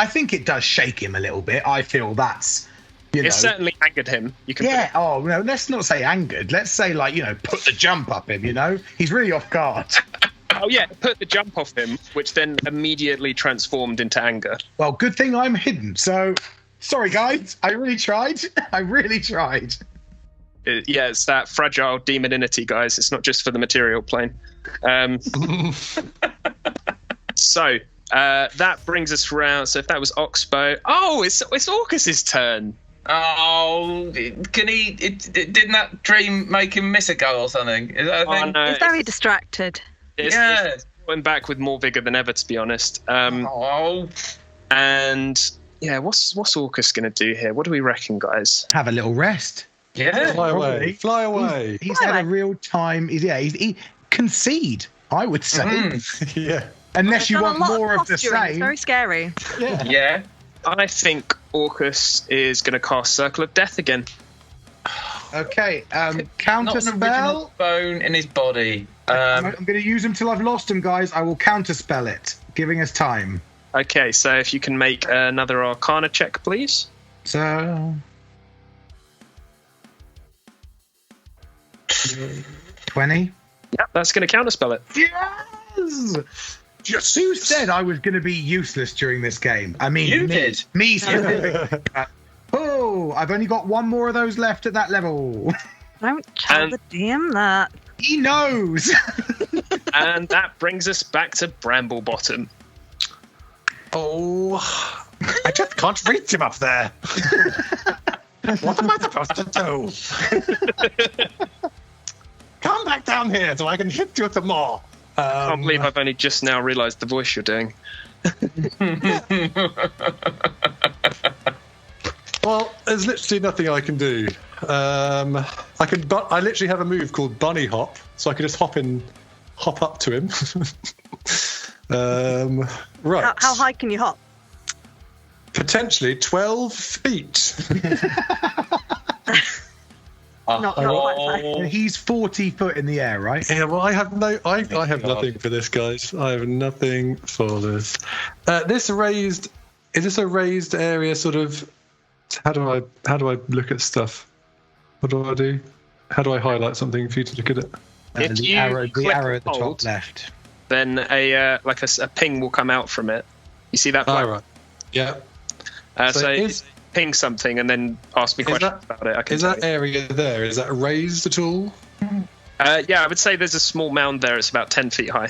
think it does shake him a little bit. I feel that's.
It certainly angered him. You can.
Yeah. Oh no. Let's not say angered. Let's say put the jump up him. He's really off guard.
Oh yeah, put the jump off him, which then immediately transformed into anger.
Well, good thing I'm hidden. So sorry, guys. I really tried.
Yeah, it's that fragile demoninity, guys. It's not just for the material plane. So that brings us round. So if that was Oxbow, it's Orcus's turn.
Oh, can he? Didn't that dream make him miss a go or something? Is that a thing?
No,
He's very distracted.
it's going back with more vigor than ever, to be honest. And yeah, what's Orcus going to do here? What do we reckon, guys?
Have a little rest.
Yeah.
Fly away.
He's had a real time. He concede, I would say.
Yeah.
Unless you
Done
want
a lot
more of the
posturing. It's
same.
very scary.
Yeah.
I think Orcus is going to cast Circle of Death again.
Okay,
Not
counter
an original
spell.
bone in his body.
I'm going to use them till I've lost them, guys. I will counter spell it, giving us time.
Okay, so if you can make another Arcana check, please.
So 20.
Yep, that's going to counterspell it.
Yes! Just who said I was going to be useless during this game? I mean,
You
me.
did.
Me specifically. Oh, I've only got one more of those left at that level.
Don't tell
And-
the DM that.
He knows.
And that brings us back to Bramblebottom.
Oh, I just can't reach him up there. What am I supposed to do? Come back down here so I can hit you with the maw.
I can't believe I've only just now realised the voice you're doing.
Well, there's literally nothing I can do. I literally have a move called bunny hop, so I can just hop up to him. Right.
How high can you hop?
Potentially 12 feet.
Not quite high.
And he's 40 foot in the air, right?
Yeah, well, I have
God.
nothing for this, guys. I have nothing for this. Is this a raised area? Sort of. How do I look at stuff? What do I do? How do I highlight something for you to look at it?
If
The
you
arrow
click
at the
hold,
top left.
then a ping will come out from it. You see that?
All right. Yeah. So
ping something and then ask me questions about it. I can
Is
tell
that area there? Is that raised at all?
yeah, I would say there's a small mound there. It's about 10 feet high.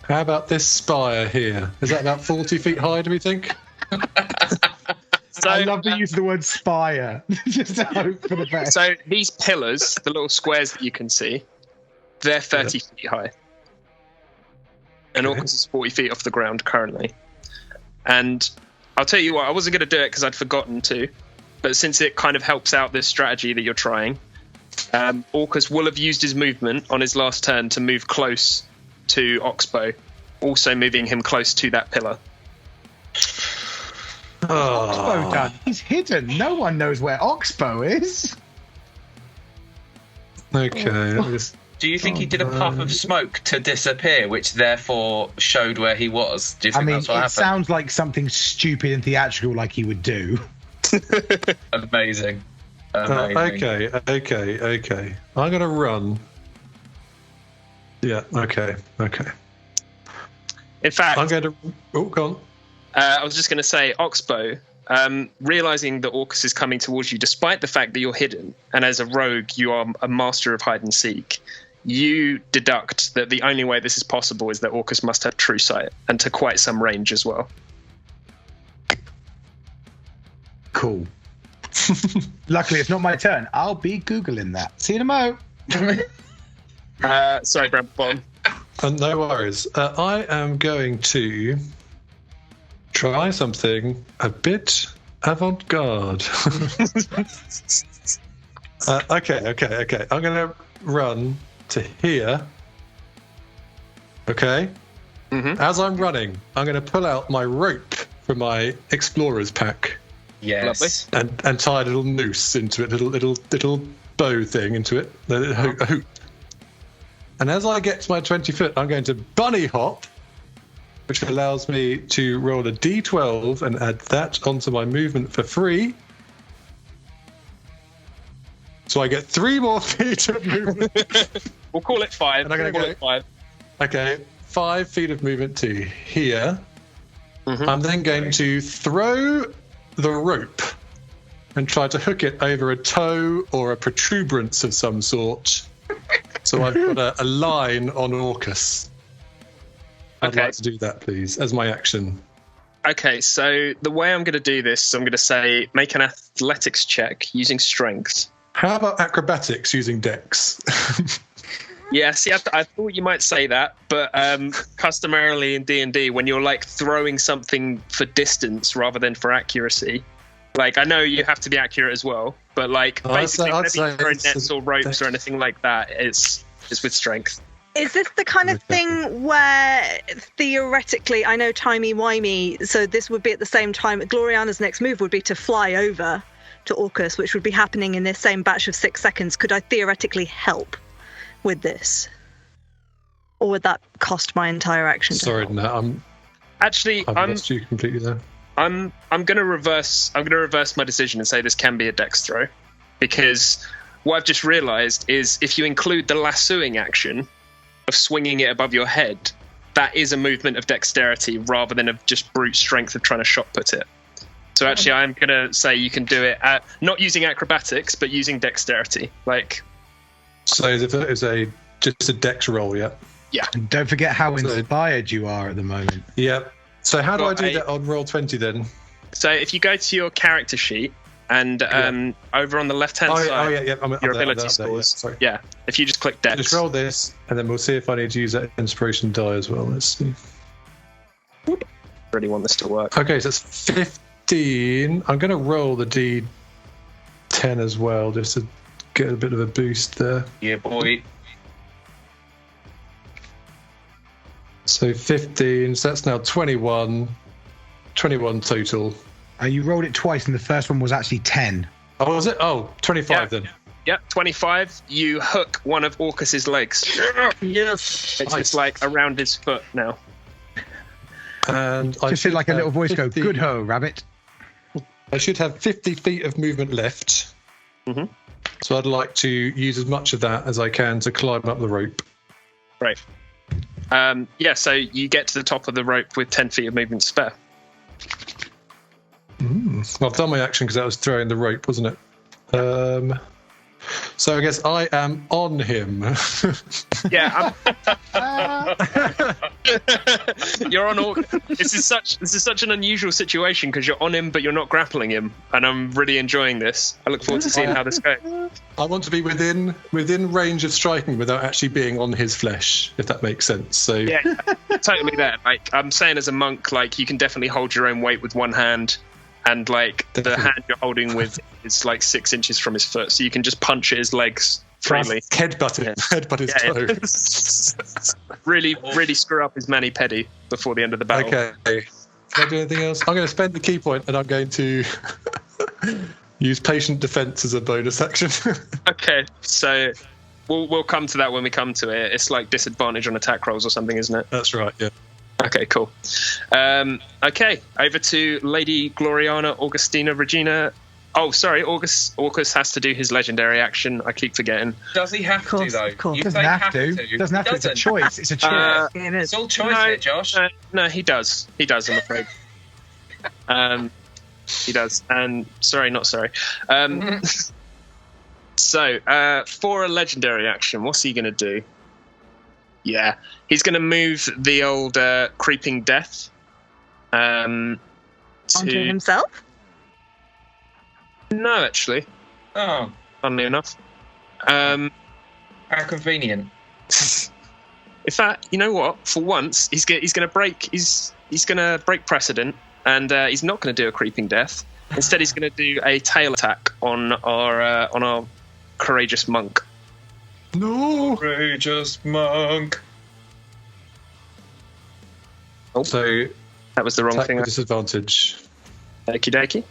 How about this spire here? Is that about 40 feet high, do we think?
So,
I love the use of the word spire. Just to hope for the best.
so these pillars, the little squares that you can see, they're 30 feet high. And
Okay.
Orcus is 40 feet off the ground currently. And I'll tell you what, I wasn't going to do it because I'd forgotten to. But since it kind of helps out this strategy that you're trying, Orcus will have used his movement on his last turn to move close to Oxbow, also moving him close to that pillar.
Oxbow done. He's hidden. No one knows where Oxbow is.
Okay. let me just-
Do you think he did a puff of smoke to disappear, which therefore showed where he was? Do you think
I mean,
that's what
it
happened?
sounds like something stupid and theatrical like he would do.
Amazing.
okay. I'm going to run. Yeah, okay.
In fact,
I'm going to... Oh, go on.
I was just going to say, Oxbow, realizing that Orcus is coming towards you, despite the fact that you're hidden, and as a rogue, you are a master of hide and seek, you deduct that the only way this is possible is that Orcus must have true sight, and to quite some range as well.
Cool. Luckily, it's not my turn. I'll be Googling that. See you tomorrow.
Sorry, Bramblebottom.
No worries. I am going to try something a bit avant-garde. Okay. I'm going to run to here. Okay?
Mhm.
As I'm running, I'm going to pull out my rope from my explorer's pack
Yes.
and tie a little noose into it, little bow thing into it, a hoop. And as I get to my 20 foot, I'm going to bunny hop, which allows me to roll a d12 and add that onto my movement for free. So I get 3 more feet of movement.
We'll call it 5.
And I'm gonna
We'll call
go-
it 5.
Okay, 5 feet of movement to here.
Mhm.
I'm then going to throw the rope and try to hook it over a toe or a protuberance of some sort. So I've got a line on Orcus. I'd
Okay.
like to do that, please, as my action.
Okay, so the way I'm going to do this, I'm going to say make an athletics check using strength.
How about acrobatics using dex?
Yeah, see, I thought you might say that, but customarily in D&D, when you're like throwing something for distance rather than for accuracy, like I know you have to be accurate as well, but like
I'd
basically
say- I'd
whenever you
say
throw
it's
nets or ropes
dex.
or anything like that, it's with strength.
Is this the kind of thing where theoretically, I know timey-wimey, so this would be at the same time, Gloriana's next move would be to fly over to Orcus, which would be happening in this same batch of 6 seconds. Could I theoretically help with this? Or would that cost my entire action?
Sorry, no,
Actually,
I've lost you completely there.
I'm going to reverse my decision and say this can be a dex throw, because what I've just realised is if you include the lassoing action of swinging it above your head, that is a movement of dexterity rather than of just brute strength of trying to shot put it. So actually, I'm going to say you can do it not using acrobatics, but using dexterity.
So if it was just a dex roll, yeah?
Yeah.
And don't forget how inspired you are at the moment.
Yeah. So how do I do that on roll 20 then?
So if you go to your character sheet and over on the left-hand side, your ability scores. Yeah. If you just click dex.
Just roll this, and then we'll see if I need to use that inspiration die as well. Let's see.
Really want this to work.
Okay, so it's 15. I'm going to roll the D10 as well, just to get a bit of a boost there.
Yeah, boy.
So 15, so that's now 21 total.
You rolled it twice, and the first one was actually 10.
Oh, was it? Oh, 25 then.
Yep, 25. You hook one of Orcus's legs.
Yes.
It's just like around his foot now.
And I
Just hear like a little voice go,
50
good ho, rabbit.
I should have 50 feet of movement left.
Mm-hmm.
So I'd like to use as much of that as I can to climb up the rope.
Right. So you get to the top of the rope with 10 feet of movement spare.
Well, I've done my action because that was throwing the rope, wasn't it? So I guess I am on him.
Yeah. You're on Orcus. This is such an unusual situation because you're on him, but you're not grappling him, and I'm really enjoying this. I look forward to seeing how this goes.
I want to be within range of striking without actually being on his flesh, if that makes sense. So
yeah, totally there. Like I'm saying, as a monk, like you can definitely hold your own weight with one hand, and like the hand you're holding with is like 6 inches from his foot, so you can just punch at his legs freely.
Headbutt his toe.
Really screw up his mani-pedi before the end of the battle.
Okay. Can I do anything else? I'm going to spend the key point, and I'm going to use patient defense as a bonus action.
Okay, so we'll come to that when we come to it. It's like disadvantage on attack rolls or something, isn't it?
That's right, yeah.
Okay, cool. Okay, over to Lady Gloriana Augustina Regina. Oh, sorry, Orcus has to do his legendary action. I keep forgetting.
Does he have to, though?
Cool.
You
Doesn't
say
have to. Doesn't have to. It's a choice. It's a choice.
It's all choice here, Josh.
No, he does. He does, I'm afraid. He does. And sorry, not sorry. So, for a legendary action, what's he going to do? Yeah, he's going to move the old creeping death.
Onto himself?
No, actually.
Oh,
Funnily enough.
how convenient.
In fact, you know what? For once, he's going to break precedent, and he's not going to do a creeping death. Instead, he's going to do a tail attack on our courageous monk.
No!
Courageous monk.
Oh,
So,
that was the wrong
attack
thing.
with disadvantage.
Okie dokie.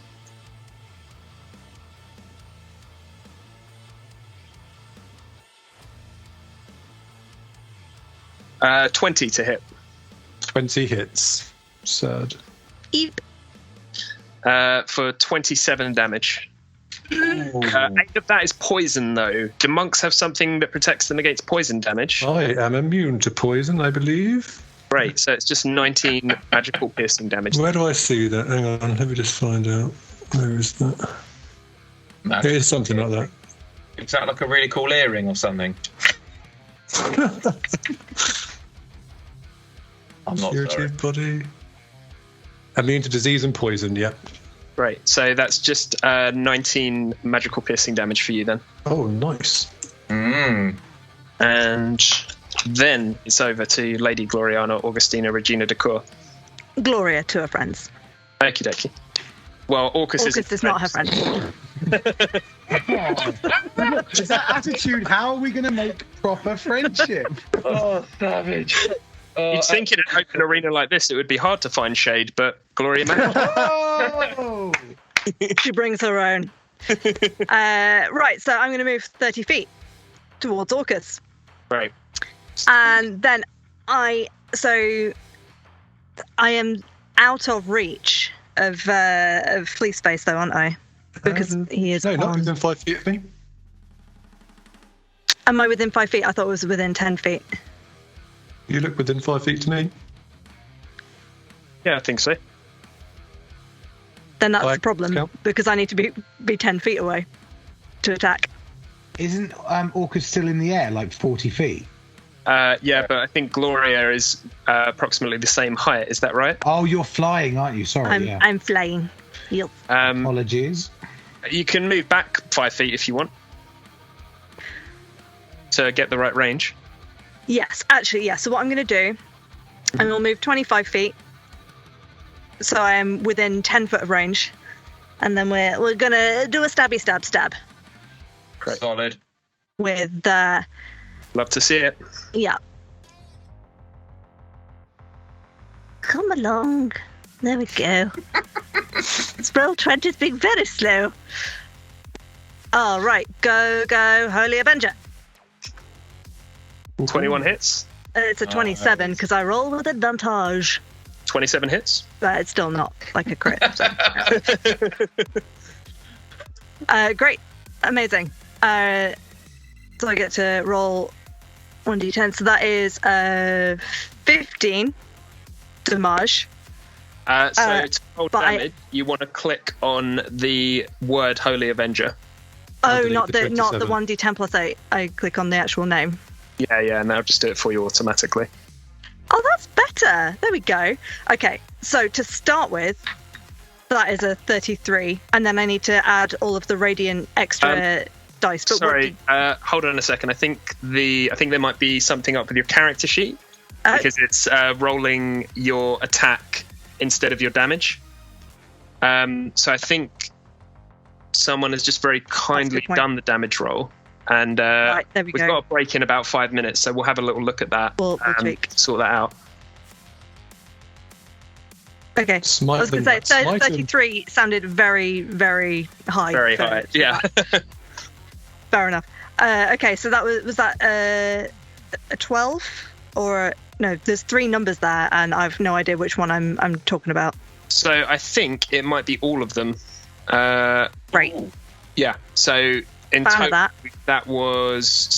Uh, 20 to hit.
20 hits. Sad.
Eep.
For 27 damage. 8 of that is poison, though. Do monks have something that protects them against poison damage?
I am immune to poison, I believe.
Great, so it's just 19 magical piercing damage.
Where do I see that? Hang on, let me just find out. Where is that? It is something like that.
Is that like a really cool earring or something? I'm not sorry.
Curative body. Immune to disease and poison, yep.
Great, so that's just 19 magical piercing damage for you then.
Oh, nice.
And then it's over to Lady Gloriana Augustina Regina de Cour.
Gloria to her friends.
Okie dokie. Well, Orcus
Orcus is not her friend.
Look, is that attitude? How are we going to make proper friendship?
Oh, savage.
You'd think in an open arena like this, it would be hard to find shade, but Gloria managed.
Oh!
She brings her own. Right, so I'm going to move 30 feet towards Orcus.
Right.
And then I am out of reach of Fleece Face, though, aren't I? Because he is
No, not
on...
within 5 feet of me.
Am I within 5 feet? I thought it was within 10 feet.
You look within 5 feet to me.
Yeah, I think so.
Then that's
Like,
the problem,
count.
because I need to be 10 feet away to attack.
Isn't Orcus still in the air, like 40 feet?
Yeah, but I think Gloria is approximately the same height. Is that right?
Oh, you're flying, aren't you? Sorry, yeah.
I'm flying. Yep.
Apologies.
You can move back 5 feet if you want to get the right range.
Yes, actually, yes. So what I'm going to do, I'm going to move 25 feet. So I am within 10 foot of range. And then we're going to do a stabby stab
Great.
Solid.
with,
Love to see it.
yeah. Come along. There we go. Spell 20 is being very slow. All right, go, Holy Avenger.
21 hits.
It's a 27 because I roll with advantage.
27 hits.
But it's still not like a crit. So. Great. Amazing. So I get to roll 1d10. So that is 15 damage.
To roll
but
damage, you want to click on the word Holy Avenger.
Oh,
delete
not
the
the
27.
1d10 plus 8. I click on the actual name.
Yeah, and I'll just do it for you automatically.
Oh, that's better. There we go. Okay, so to start with, that is a 33, and then I need to add all of the radiant extra dice. But
Sorry, hold on a second. I think there might be something up with your character sheet
Oh.
because it's rolling your attack instead of your damage. So I think someone has just very kindly
point.
done the damage roll, and
Right, there we
we've
go.
got a break in about 5 minutes, so we'll have a little look at that
We'll
and
tweak.
sort that out.
Okay.
Smite
I was going
them,
to say
smite them.
33 sounded very, very high.
Very
for-
high, yeah.
Fair enough. Okay, so that was that a 12 or no? There's 3 numbers there, and I've no idea which one I'm talking about.
So I think it might be all of them.
Right.
Yeah. So in
Fan of
total,
that.
that was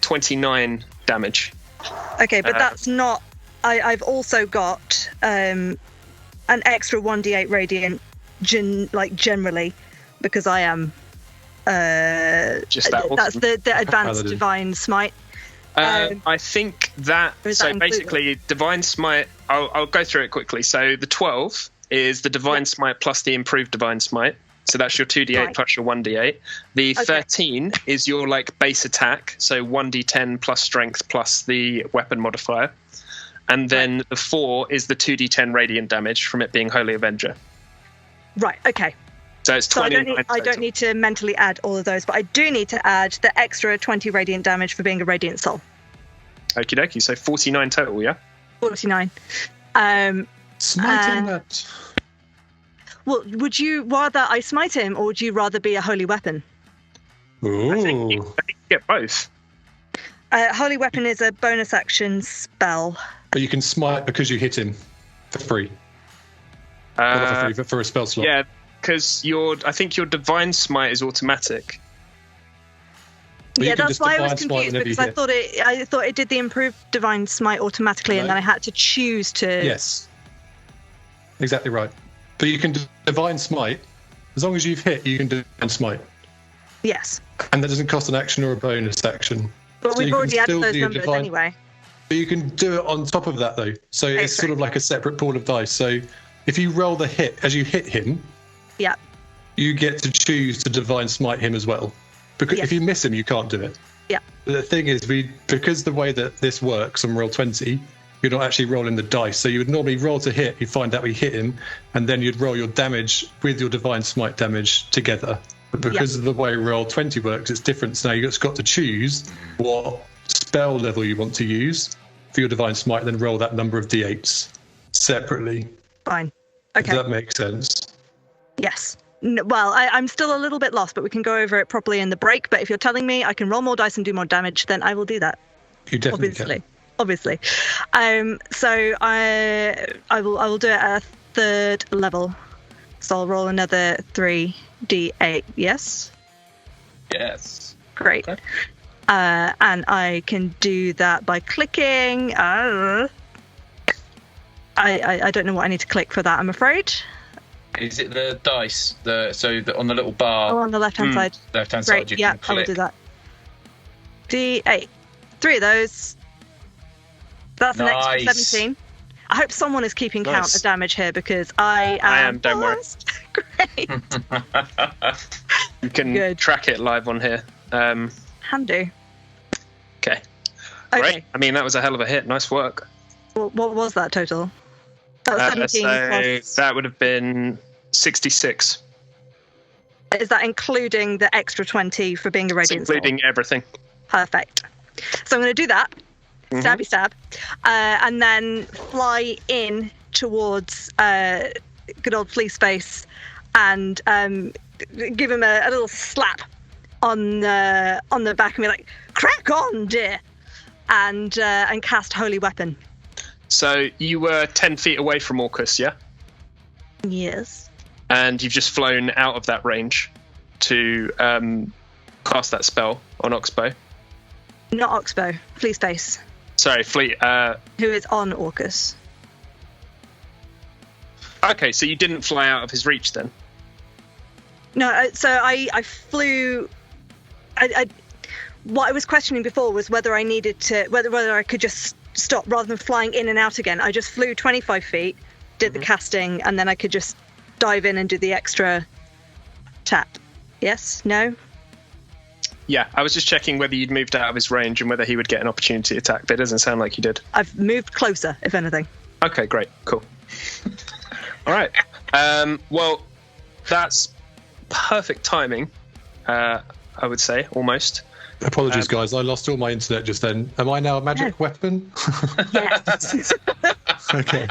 29 damage.
Okay, but that's not. I've also got an extra 1d8 radiant, generally, because I am.
Just that
That's
awesome.
the advanced
Paladin.
divine smite.
I think that.
Or is
So
that included?
basically, divine smite. I'll go through it quickly. So the 12 is the divine smite plus the improved divine smite. So that's your 2d8
Right.
plus your 1d8. The 13 is your base attack. So 1d10 plus strength plus the weapon modifier. And then the 4 is the 2d10 radiant damage from it being Holy Avenger.
Right. Okay.
So it's
So
29
I don't need to mentally add all of those, but I do need to add the extra 20 radiant damage for being a radiant soul.
Okie dokie. So 49 total, yeah?
49.
Smiting that.
Well, would you rather I smite him, or would you rather be a holy weapon?
I think you get both.
Holy weapon is a bonus action spell.
But you can smite because you hit him for free. Well, not for free, but for a spell slot.
Yeah, because I think your divine smite is automatic.
But you
Yeah,
can
that's
just
why I
divine
was
smite
confused
whenever you
because I
hit.
thought it did the improved divine smite automatically, and
No.
then I had to choose to.
Yes. Exactly right. But you can divine smite. As long as you've hit, you can divine smite.
Yes,
And that doesn't cost an action or a bonus action.
but
So
we've
you can
already added
still
those
do
numbers
divine-
anyway.
But you can do it on top of that, though. So it's
sorry.
sort of like a separate pool of dice. So if you roll the hit, as you hit him,
Yeah.
you get to choose to divine smite him as well. Because
Yes.
if you miss him, you can't do it.
Yeah.
The thing is, because the way that this works on roll 20, you're not actually rolling the dice. So you would normally roll to hit, you find out we hit him, and then you'd roll your damage with your divine smite damage together. But because of the way Roll20 works, it's different. So now you've just got to choose what spell level you want to use for your Divine Smite, then roll that number of d8s separately.
Fine. Okay.
Does that make sense?
Yes. Well, I'm still a little bit lost, but we can go over it properly in the break. But if you're telling me I can roll more dice and do more damage, then I will do that.
You definitely
Obviously. So I will do it at a 3rd level. So I'll roll another 3d8. Yes.
Yes.
Great.
Okay.
And I can do that by clicking. I don't know what I need to click for that, I'm afraid.
Is it the dice? On the little bar.
Oh, on the left-hand side.
Left-hand
Great.
side, you
Yeah,
can
I will
click.
do that. D8. 3 of those. That's an extra
Nice.
17. I hope someone is keeping count
Nice.
of damage here because I
am, don't worry.
lost. Great.
You can
Good.
track it live on here.
Handy.
Okay.
Okay.
Great. I mean, that was a hell of a hit. Nice work.
What was that total? That was 17 plus.
That would have been 66,
Is that including the extra 20 for being a radiant soul?
including everything.
Perfect. So I'm going to do that.
Mhm.
Stabby stab. And then fly in towards good old Flea Space and give him a little slap on the back and be like, "Crack on, dear," and cast Holy Weapon.
So you were 10 feet away from Orcus, yeah?
Yes.
And you've just flown out of that range to cast that spell on Oxbow.
Not Oxbow. Flea Space,
Sorry, Fleet.
who is on Orcus.
Okay, so you didn't fly out of his reach then?
No, so I flew. What I was questioning before was whether I needed to, whether I could just stop rather than flying in and out again. I just flew 25 feet, did the casting, and then I could just dive in and do the extra tap. Yes? No?
Yeah, I was just checking whether you'd moved out of his range and whether he would get an opportunity attack, but it doesn't sound like you did.
I've moved closer, if anything.
Okay, great, cool. All right. Well, that's perfect timing, I would say, almost.
Apologies, guys. I lost all my internet just then. Am I now a magic weapon?
Yes.
Okay.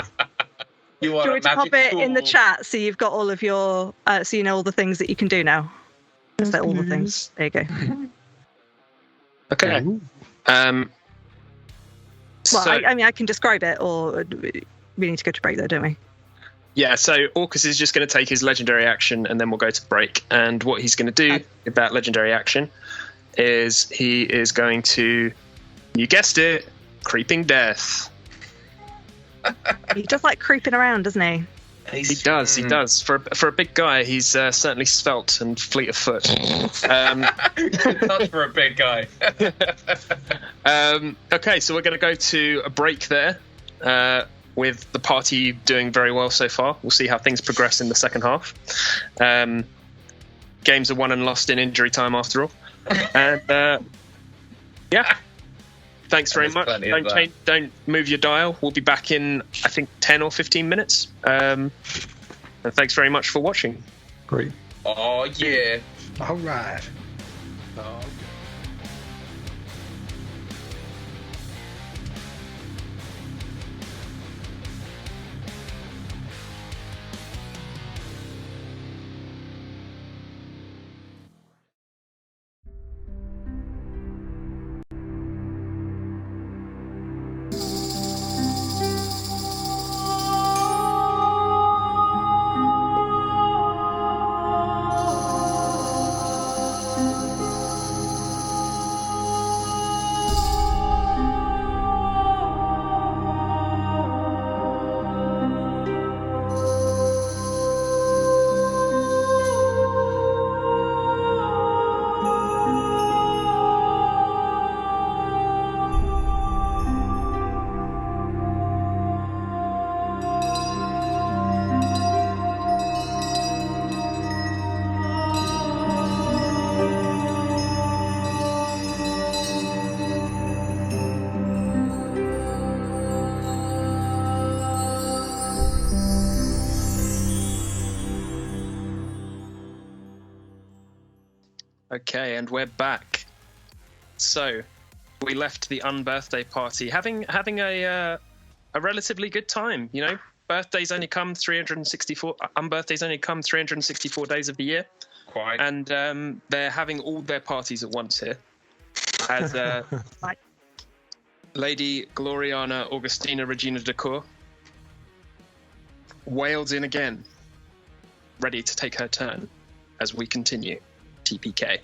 You
Do
are
you
a
want to pop
magic
it in the
tool.
chat so you've got all of your, so you know all the things that you can do now? Is that all the things? There you go.
Okay.
Ooh.
Well,
So,
I mean, I can describe it, or we need to go to break though, don't we?
yeah, so Orcus is just going to take his legendary action and then we'll go to break. And what he's going to do with that legendary action is he is going to, you guessed it, Creeping Death.
He does like creeping around, doesn't he?
He does. For a big guy, he's certainly svelte and fleet of foot.
Not for a big guy.
Okay, so we're going to go to a break there with the party doing very well so far. We'll see how things progress in the second half. Games are won and lost in injury time after all. And yeah, thanks very much.
plenty of
Don't move your dial. We'll be back in, I think, 10 or 15 minutes. And thanks very much for watching.
Great.
Oh, yeah.
All right.
Oh.
Okay, and we're back. So, we left the Unbirthday Party having a relatively good time. You know, birthdays only come 364. Unbirthdays only come 364 days of the year.
Quite.
And they're having all their parties at once here. As Lady Gloriana Augustina Regina de Cour wails in again, ready to take her turn as we continue. TPK.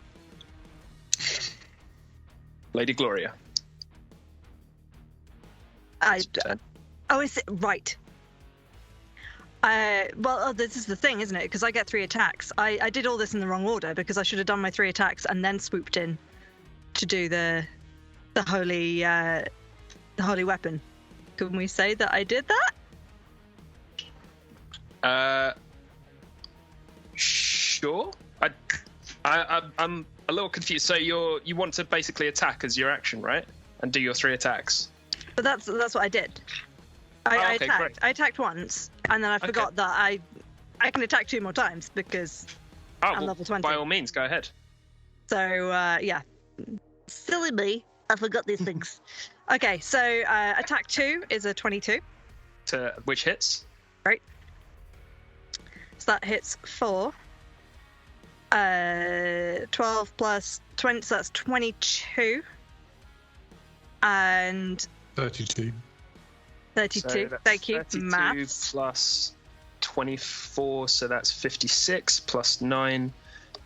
Lady Gloria.
Is it right? This is the thing, isn't it? Because I get 3 attacks. I did all this in the wrong order because I should have done my 3 attacks and then swooped in to do the holy weapon. Can we say that I did that?
Sure. I'm a little confused. So you want to basically attack as your action, right? And do your 3 attacks.
But that's what I did. I attacked.
Great.
I attacked once, and then I forgot that I can attack 2 more times because I'm level 20.
By all means, go ahead.
So yeah, silly me. I forgot these things. Okay, so attack 2 is a 22.
To which hits?
Right. So that hits 4. 12 plus 20, so that's 22. And
32.
32.
So
Thank you.
32
Maths.
plus 24, so that's 56. Plus 9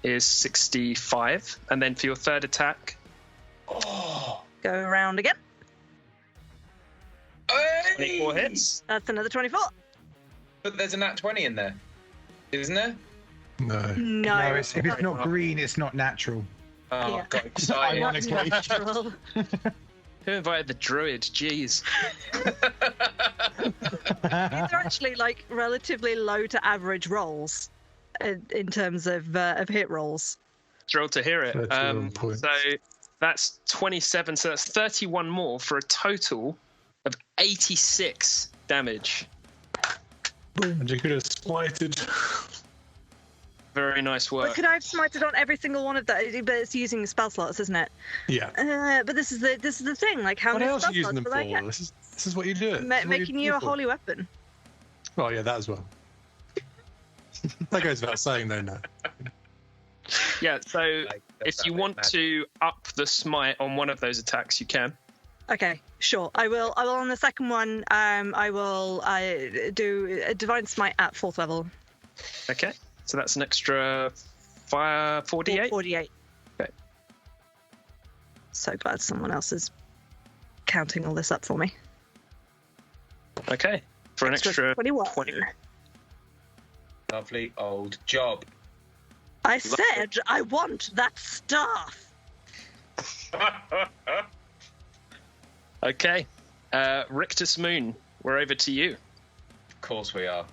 is 65. And then for your 3rd attack,
Go around again.
24 hits.
That's another 24.
But there's a nat 20 in there, isn't there?
No.
No,
If it's not green, it's not natural.
Oh,
Yeah.
God, excited.
not
Ironically.
natural.
Who invited the druid? Jeez.
These are actually like relatively low to average rolls in terms of hit rolls.
Thrilled to hear it.
31 points.
So that's 27, so that's 31 more for a total of 86 damage.
And you could have smited.
Very nice
But
work.
could I have smited on every single one of those? But it's using spell slots, isn't it?
Yeah.
But this is the thing. Like, how
What
many
else
spell
are you using them
slots
for?
will I get?
This is what you do.
Making you a holy weapon.
Oh yeah, that as well. That goes without saying, though. No.
Yeah, so if you want to up the smite on one of those attacks, you can.
Okay, sure. I will on the second one. I will do a divine smite at 4th level.
Okay, so that's an extra 48.
48.
Okay.
So glad someone else is counting all this up for me.
Okay, for an extra
21.
20.
Lovely old job.
I said I want that staff.
Okay, Rictus Moon, we're over to you.
Of course we are.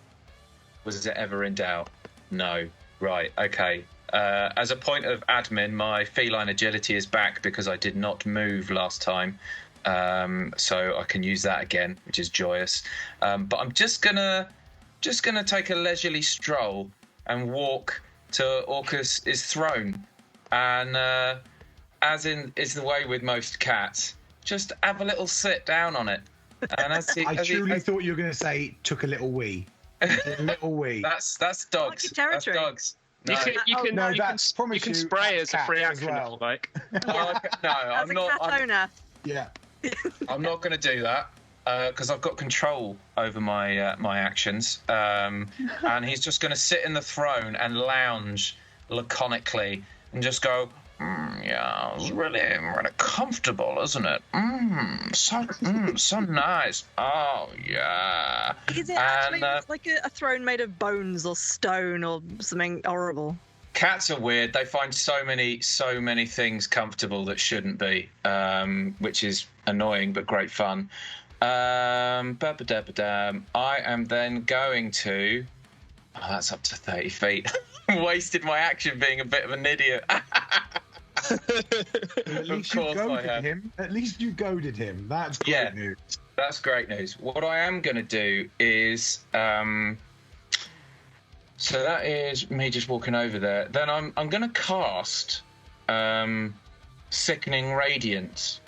Was it ever in doubt? No. Right, okay. As a point of admin, my feline agility is back because I did not move last time. So I can use that again, which is joyous. But I'm just gonna take a leisurely stroll and walk to Orcus' throne. And as is the way with most cats, just have a little sit down on it. And
I truly thought you were going to say took a little wee. A little wee.
That's dogs.
Lucky territory.
That's dogs. No.
You can spray as a free
as
action.
well.
Like
No,
As
I'm
a
not.
cat owner.
Yeah.
I'm not going to do that because I've got control over my actions. And he's just going to sit in the throne and lounge laconically and just go, yeah, it's really comfortable, isn't it? So nice. Oh, yeah.
Is it actually like a throne made of bones or stone or something horrible?
Cats are weird. They find so many things comfortable that shouldn't be, which is annoying but great fun. I am then going to... Oh, that's up to 30 feet. Wasted my action being a bit of an idiot.
At least you goaded him. At least you goaded him. That's great news.
That's great news. What I am going to do is... so that is me just walking over there. Then I'm going to cast sickening radiance,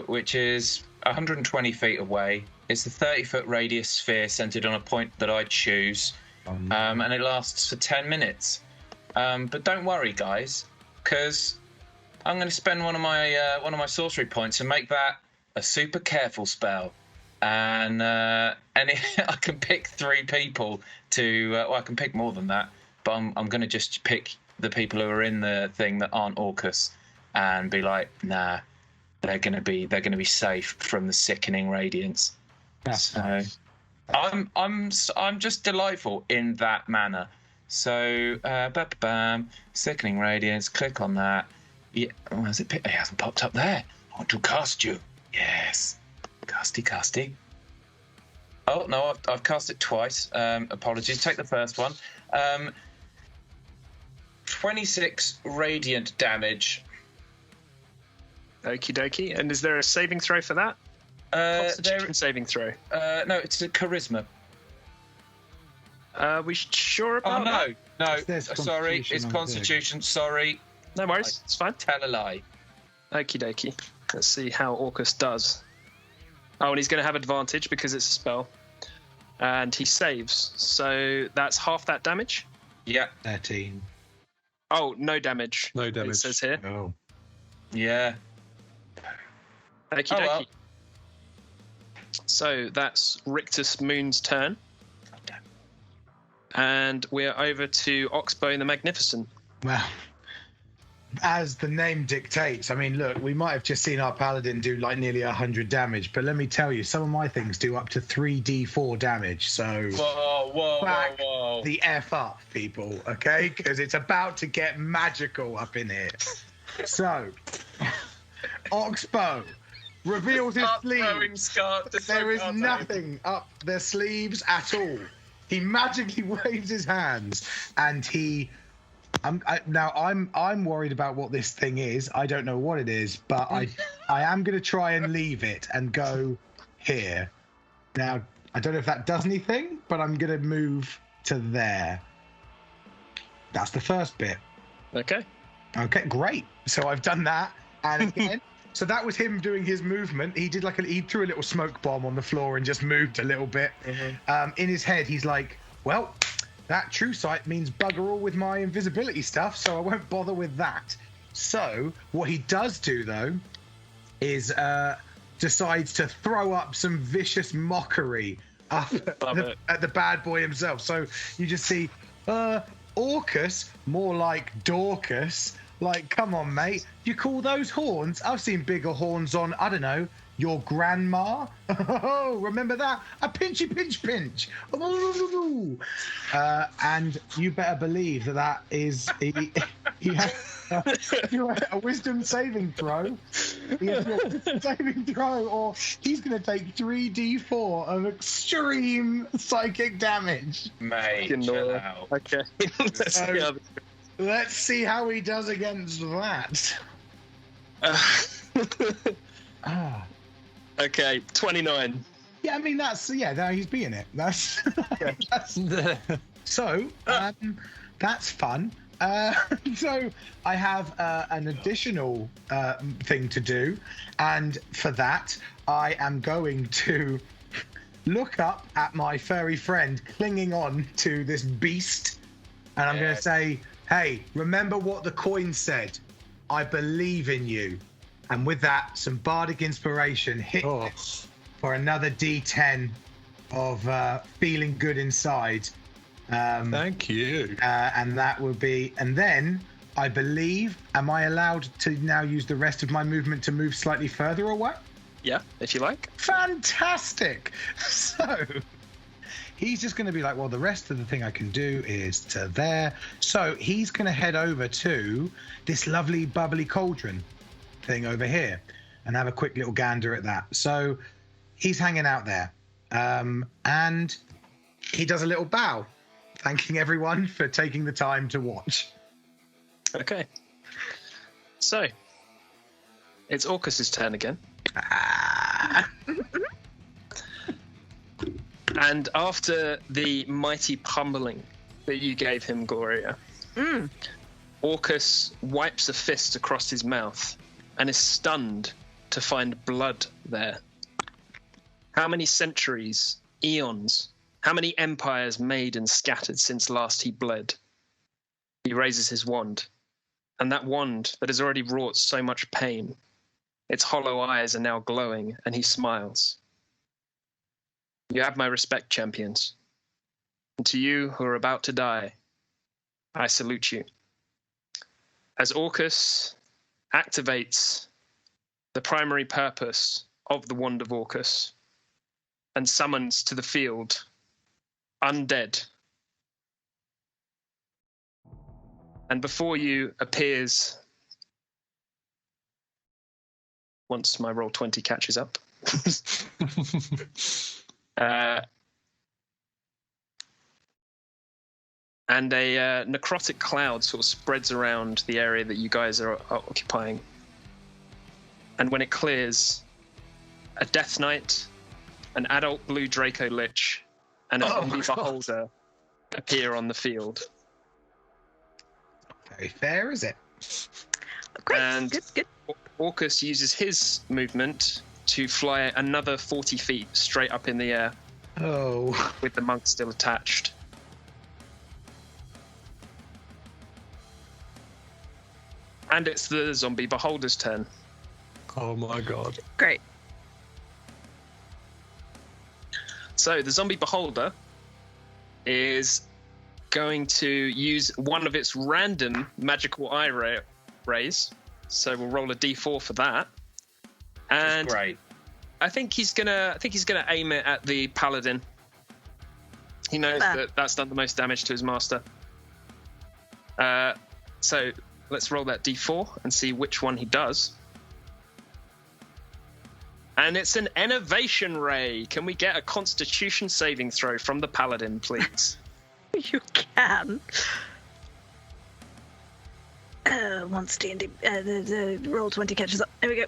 which is 120 feet away. It's a 30-foot radius sphere centered on a point that I choose, and it lasts for 10 minutes. But don't worry, guys, because I'm going to spend one of my sorcery points and make that a super careful spell, and I can pick 3 people to. Well, I can pick more than that, but I'm going to just pick the people who are in the thing that aren't Orcus, and be like, nah, they're going to be safe from the sickening radiance. So I'm just delightful in that manner. So sickening radiance. Click on that. Yeah, where's it? It hasn't popped up there. I want to cast you. Yes, casty. Oh no, I've cast it twice. Apologies. Take the first one. 26 radiant damage.
Okie dokie. And is there a saving throw for that? Constitution saving throw.
No, it's a charisma.
We sure about that?
No. Sorry, it's Constitution. Sorry.
No worries. It's fine.
Tell a lie.
Okie dokie. Let's see how Orcus does. Oh, and he's going to have advantage because it's a spell. And he saves. So that's half that damage?
Yeah.
13.
Oh, no damage.
No damage.
It says here.
Oh.
Yeah.
Okie dokie.
Well.
So that's Rictus Moon's turn. And we're over to Oxbow the Magnificent.
Well, as the name dictates, I mean, look, we might have just seen our paladin do like nearly 100 damage, but let me tell you, some of my things do up to 3d4 damage. So back the F up, people, okay? Because it's about to get magical up in here. So, Oxbow reveals his sleeves. There is nothing up their sleeves at all. He magically waves his hands, and I'm worried about what this thing is. I don't know what it is, but I am going to try and leave it and go here. Now, I don't know if that does anything, but I'm going to move to there. That's the first bit.
Okay,
great. So I've done that, and again. So that was him doing his movement. He did he threw a little smoke bomb on the floor and just moved a little bit. Mm-hmm. In his head, he's like, well, that true sight means bugger all with my invisibility stuff, so I won't bother with that. So what he does do, though, is decides to throw up some vicious mockery up at the bad boy himself. So you just see Orcus, more like Dorcas. Like, come on, mate. You call those horns? I've seen bigger horns on, I don't know, your grandma. Oh, remember that? A pinchy pinch. And you better believe that is he has a wisdom saving throw. He has a wisdom saving throw, or he's going to take 3d4 of extreme psychic damage.
Mate, chill out.
Okay.
Let's see how he does against that.
Okay, 29.
Yeah, I mean no, he's beating it. That's so. That's fun. So I have an additional thing to do, and for that I am going to look up at my furry friend clinging on to this beast, and I'm going to say, hey, remember what the coin said? I believe in you. And with that, some bardic inspiration hit for another D10 of feeling good inside.
Thank you.
And that will be... And then, I believe, am I allowed to now use the rest of my movement to move slightly further away?
Yeah, if you like.
Fantastic! So... he's just going to be like, well, the rest of the thing I can do is to there. So he's going to head over to this lovely bubbly cauldron thing over here and have a quick little gander at that. So he's hanging out there. And he does a little bow, thanking everyone for taking the time to watch.
Okay. So it's Orcus's turn again. And after the mighty pummeling that you gave him, Gloria, Orcus wipes a fist across his mouth and is stunned to find blood there. How many centuries, eons, how many empires made and scattered since last he bled? He raises his wand, and that wand that has already wrought so much pain, its hollow eyes are now glowing, and he smiles. You have my respect, champions. And to you who are about to die, I salute you. As Orcus activates the primary purpose of the Wand of Orcus and summons to the field undead. And before you appears, once my roll 20 catches up, and a necrotic cloud sort of spreads around the area that you guys are occupying. And when it clears, a Death Knight, an adult blue Draco Lich, and a zombie beholder appear on the field.
Very fair, is it?
Great.
And
Good.
Orcus uses his movement to fly another 40 feet straight up in the air
Oh.
with the monk still attached. And it's the zombie beholder's turn.
Oh my god.
Great.
So the zombie beholder is going to use one of its random magical eye rays. So we'll roll a d4 for that. And
Great.
I think he's gonna aim it at the paladin. He knows that that's done the most damage to his master. So let's roll that d4 and see which one he does. And it's an innovation ray. Can we get a Constitution saving throw from the paladin, please?
You can. Once D&D, the roll 20 catches up. There we go.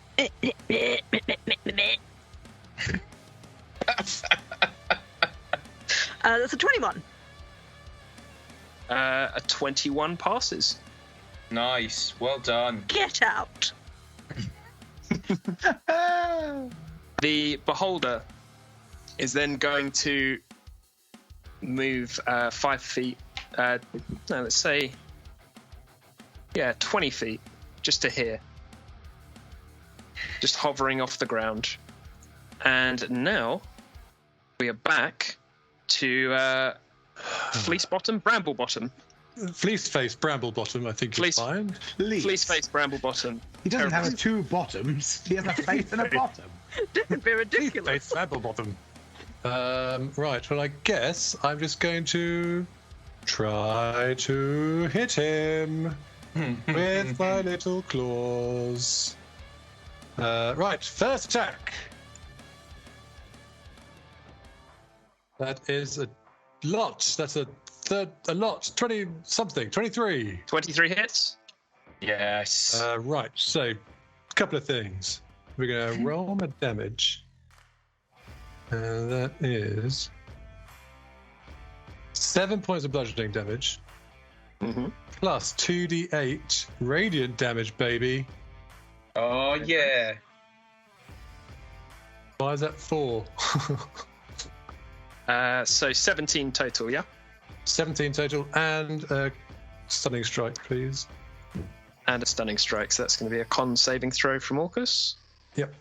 That's a 21.
A 21 passes.
Nice. Well done.
Get out.
The beholder is then going to move 5 feet. Let's say, 20 feet, just to here. Just hovering off the ground. And now we are back to Fleece Bottom, Bramble Bottom.
Fleece face Bramble Bottom, I think
Fleece-
is fine.
Fleece Face Bramble Bottom.
He doesn't have two bottoms. He has a face and a bottom.
Don't be
Fleece
ridiculous.
face Bramble Bottom. Right, well, I guess I'm just going to try to hit him with my little claws. Right, first attack. That is a lot. That's a lot. 20 something. 23.
23 hits.
Yes.
Right, so a couple of things. We're going to roll my damage. And that is 7 points of bludgeoning damage. Plus 2d8 radiant damage, baby.
Oh, yeah.
Why is that 4?
So 17 total, yeah?
17 total, and a stunning strike, please.
And a stunning strike, so that's going to be a con saving throw from Orcus.
Yep.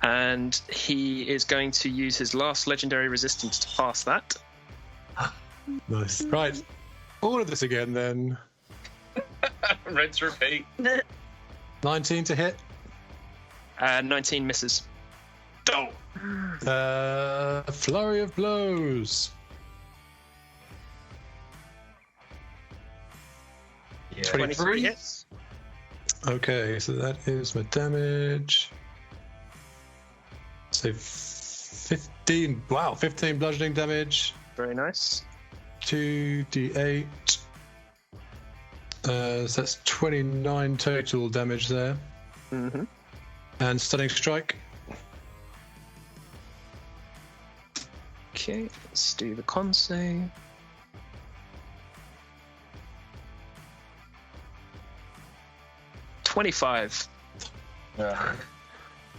And he is going to use his last legendary resistance to pass that.
Nice. Right. All of this again, then.
Rinse, repeat.
19 to hit.
19 misses. Oh.
Flurry of blows.
Yeah.
23 hits.
Okay, so that is my damage. So 15. Wow, 15 bludgeoning damage.
Very nice.
2d8. So that's 29 total damage there.
Mm-hmm.
And stunning strike.
Okay, let's do the con save. $25.
Yeah.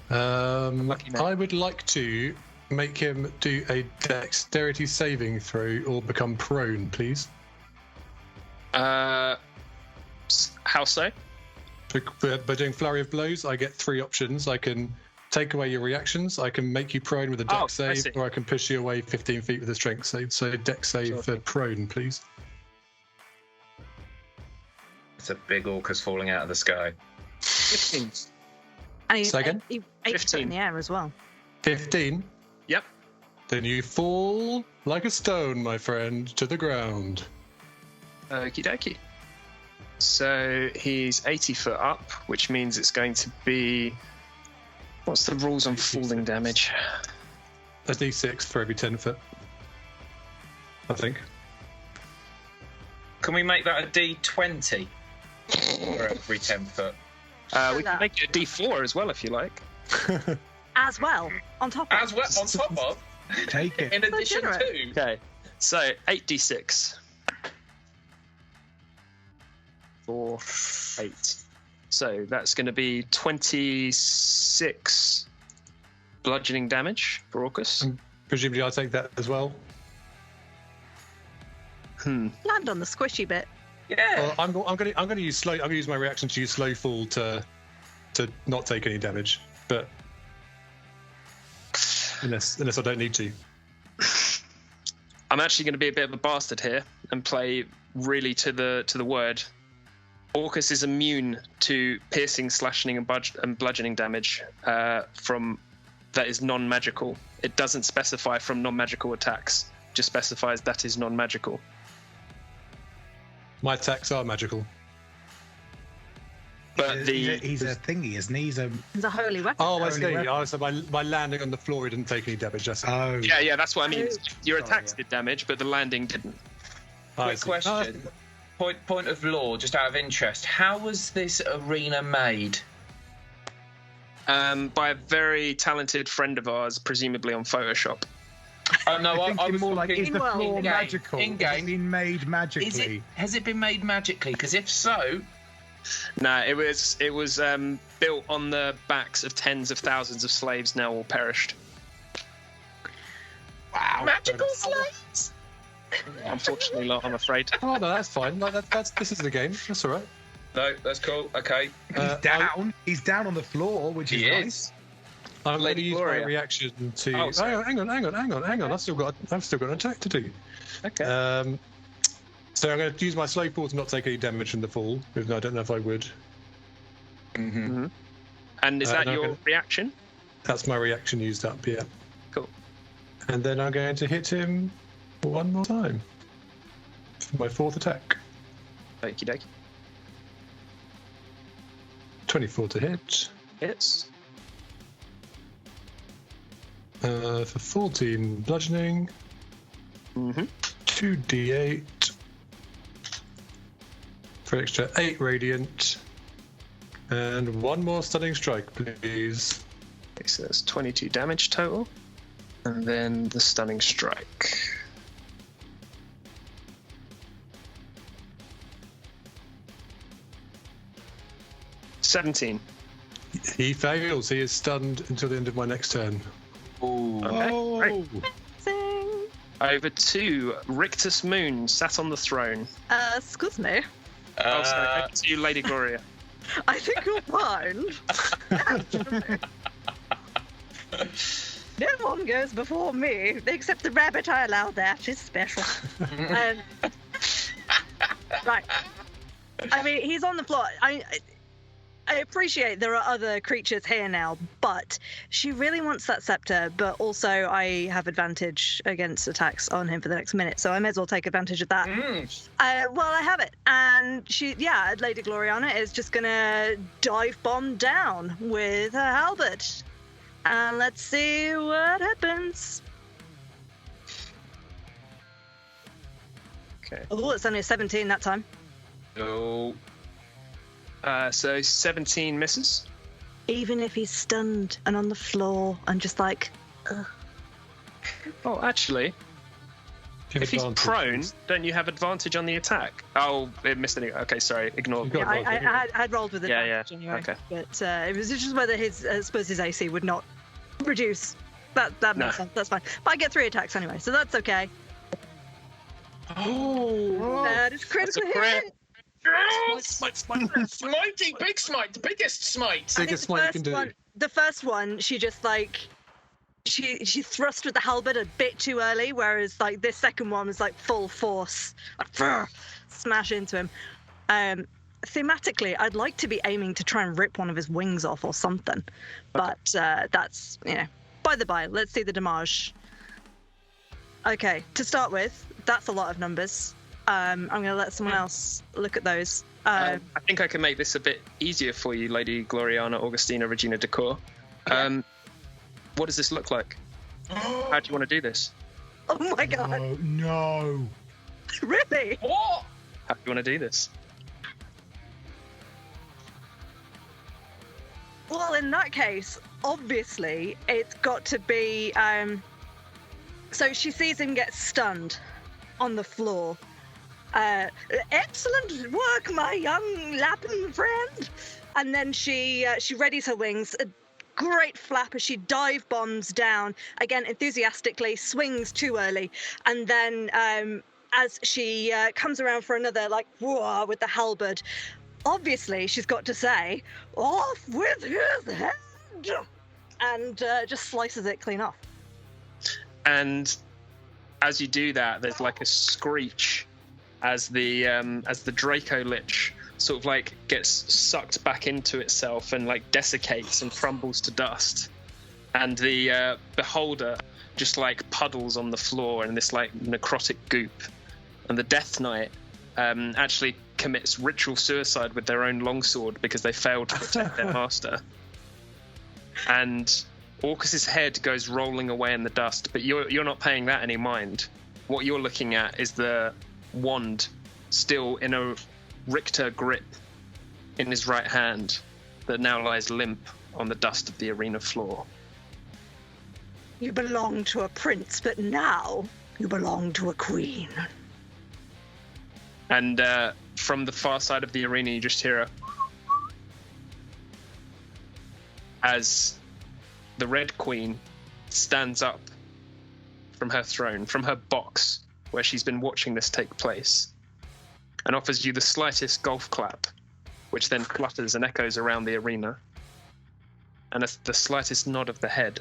I would like to make him do a dexterity saving throw or become prone, please.
How so?
By doing flurry of blows, I get 3 options. I can take away your reactions, I can make you prone with a dex save, or I can push you away 15 feet with a strength save. So dex save for prone, please.
It's a big Orcus falling out of the sky.
15.
And he,
Say again?
he 15 in the air as well.
15?
Yep.
Then you fall like a stone, my friend, to the ground.
Okie dokie. So he's 80 foot up, which means it's going to be... What's the rules on falling damage?
A d6 for every 10 foot. I think.
Can we make that a D20 for every 10 foot?
We can make it a D4 as well if you like.
As well, on top of.
As well, on top of?
Take it.
In addition to?
Okay, so 8d6. 4, 8. So that's going to be 26 bludgeoning damage for Orcus.
Presumably I'll take that as well.
Land on the squishy bit.
Yeah.
Well, I'm going to use slow. I'm going to use my reaction to use slow fall to not take any damage, but unless I don't need to.
I'm actually going to be a bit of a bastard here and play really to the word. Orcus is immune to piercing, slashing, and bludgeoning damage from that is non-magical. It doesn't specify from non-magical attacks. It just specifies that is non-magical.
My attacks are magical.
But
he's a thingy, isn't he? He's a
holy weapon.
Oh, I see.
Holy weapon.
Oh, so my landing on the floor, it didn't take any damage. That's
yeah, that's what I mean. Your attacks
yeah.
did damage, but the landing didn't.
I
Quick
see.
question. Point of law, just out of interest. How was this arena made?
By a very talented friend of ours, presumably on Photoshop.
Oh no,
I think
I was
more like, is the
Well,
floor
in-game,
magical?
in-game.
Has it been made magically?
Has it been made magically? Because if so,
No, it was built on the backs of tens of thousands of slaves now all perished.
Wow.
magical slaves.
Unfortunately not, I'm afraid.
Oh no, that's fine. Like, this is the game. That's all right.
No, that's cool. Okay.
He's down on the floor, which is
He
nice.
is.
I'm going to
Lady
use
Gloria.
my reaction to.
Oh, sorry.
hang on. I've still got an attack to do.
Okay.
So I'm going to use my slow fall to not take any damage from the fall, even though I don't know if I would.
Mm-hmm.
And is that
no,
your
okay.
reaction?
That's my reaction used up. Yeah.
Cool.
And then I'm going to hit him one more time for my 4th attack.
Okie dokie.
24 to hit.
Hits.
For 14 bludgeoning.
Mm-hmm.
2d8 for an extra 8 radiant, and 1 more stunning strike, please.
Okay, so that's 22 damage total. And then the stunning strike. $17.
He fails. He is stunned until the end of my next turn.
Ooh.
Okay, great.
Sing.
Over to Rictus Moon, sat on the throne.
Excuse me.
Oh, sorry, over to you, Lady Gloria.
I think you'll find. No one goes before me, except the rabbit I allowed there. She's special. Right. I mean, he's on the floor. I appreciate there are other creatures here now, but she really wants that scepter, but also I have advantage against attacks on him for the next minute, so I may as well take advantage of that. Well, I have it. And Lady Gloriana is just going to dive bomb down with her halberd. And let's see what happens.
Okay.
Oh, it's only a 17 that time.
Oh.
So 17 misses.
Even if he's stunned and on the floor and just like, ugh.
Oh, actually,
Give
if he's
advantage.
prone, don't you have advantage on the attack? Oh, it missed any. Okay, sorry, ignore.
You've got
I
advantage.
had rolled with
Yeah,
advantage
yeah.
anyway.
Okay.
But it was just whether his, I suppose his AC would not reduce. That makes
No.
sense. That's fine. But I get 3 attacks anyway, so that's okay.
Oh,
That is critical
That's a crit.
hit.
Smitey, big smite, the biggest smite.
I think
Biggest smite you can do.
The first one, she just she thrust with the halberd a bit too early, whereas like this second one was like full force, smash into him. Thematically, I'd like to be aiming to try and rip one of his wings off or something, but that's by the by. Let's see the damage. Okay, to start with, that's a lot of numbers. I'm going to let someone else look at those.
I think I can make this a bit easier for you, Lady Gloriana, Augustina, Regina Decor. What does this look like? How do you want to do this?
Oh my god!
Oh, no.
Really?
What?
How do you want to do this?
Well, in that case, obviously, it's got to be. So she sees him get stunned on the floor. Excellent work, my young Lappin friend. And then she readies her wings. A great flap as she dive bombs down again enthusiastically, swings too early, and then as she comes around for another whoa with the halberd. Obviously, she's got to say, "Off with his head," and just slices it clean off.
And as you do that, there's like a screech as the Draco Lich sort of gets sucked back into itself and desiccates and crumbles to dust. And the beholder just puddles on the floor in this necrotic goop. And the Death Knight actually commits ritual suicide with their own longsword because they failed to protect their master. And Orcus's head goes rolling away in the dust, but you're not paying that any mind. What you're looking at is the wand still in a Richter grip in his right hand that now lies limp on the dust of the arena floor.
You belong to a prince, but now you belong to a queen.
And from the far side of the arena, you just hear as the Red Queen stands up from her throne, from her box where she's been watching this take place, and offers you the slightest golf clap, which then flutters and echoes around the arena, and the slightest nod of the head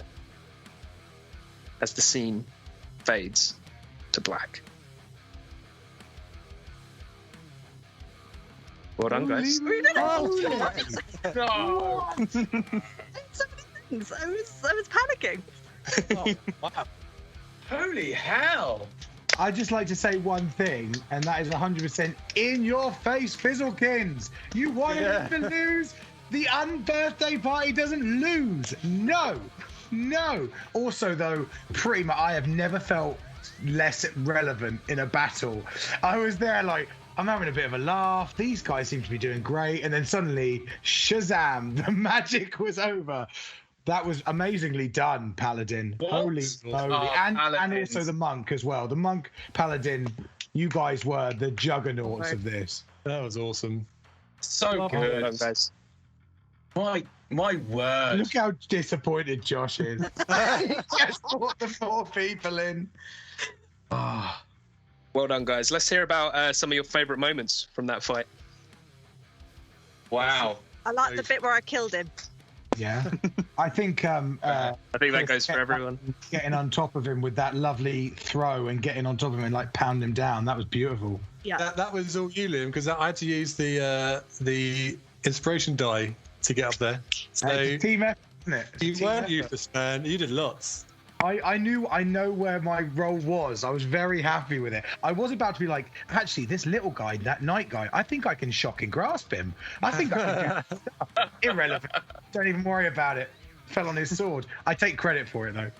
as the scene fades to black. Well done, guys.
We did it!
No.
So many things. I was panicking.
Oh, wow. Holy hell.
I'd just like to say one thing, and that is 100% in your face, Fizzlekins. You want to lose? The Unbirthday Party doesn't lose. No. Also, though, pretty much, I have never felt less relevant in a battle. I was there I'm having a bit of a laugh. These guys seem to be doing great. And then suddenly, Shazam, the magic was over. That was amazingly done, Paladin.
What?
Holy moly. And
Paladins.
also the monk as well. The monk, Paladin, you guys were the juggernauts of this.
That was awesome.
So
Well
good.
done, guys.
My word.
Look how disappointed Josh is. He just brought the 4 people in. Ah.
Well done, guys. Let's hear about some of your favourite moments from that fight.
Wow.
I like the bit where I killed him.
Yeah. I think
I think that goes for everyone.
getting on top of him with that lovely throw and getting on top of him and pound him down, that was beautiful.
Yeah.
That was all you, Liam, because I had to use the inspiration die to get up there. So
It's a team effort, isn't it? It's a
you
team
weren't
effort.
useless, man. You did lots.
I know where my role was. I was very happy with it. I was about to be actually, this little guy, that knight guy, I think I can shock and grasp him. I think I can do stuff. Irrelevant. Don't even worry about it. Fell on his sword. I take credit for it, though.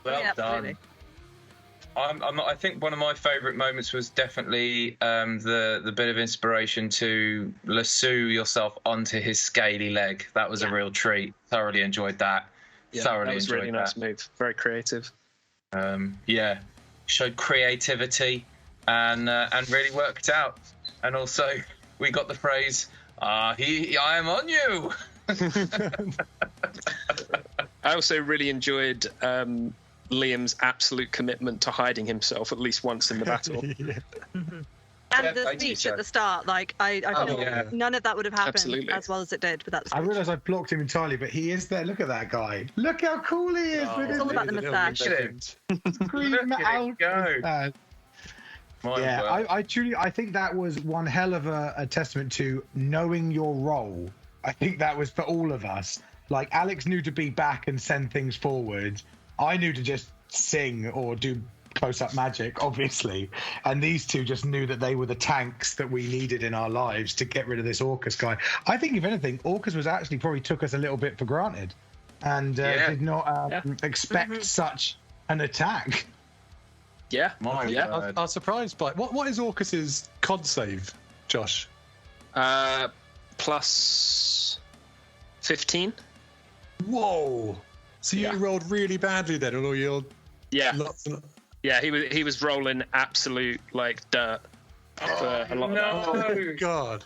Well
Yeah,
done.
absolutely.
I think one of my favourite moments was definitely the bit of inspiration to lasso yourself onto his scaly leg. That was a real treat. Thoroughly enjoyed that.
Yeah,
Thoroughly
that was
enjoyed
really
that.
nice move. Very creative.
Showed creativity and really worked out. And also, we got the phrase, I am on you.
I also really enjoyed Liam's absolute commitment to hiding himself at least once in the battle.
And the speech at the start, like I feel none of that would have happened as well as it did without the speech.
I realise I blocked him entirely, but he is there. Look at that guy. Look how cool he is.
It's all about the moustache.
I think that was one hell of a testament to knowing your role. I think that was for all of us. Like, Alex knew to be back and send things forward. I knew to just sing or do close-up magic, obviously. And these two just knew that they were the tanks that we needed in our lives to get rid of this Orcus guy. I think, if anything, Orcus was actually probably took us a little bit for granted and did not expect such an attack.
Yeah.
I was surprised by what is Orcus's con save, Josh?
Plus 15.
Whoa! So you rolled really badly then, or your
yeah. He was rolling absolute like dirt for a lot of that.
Oh God!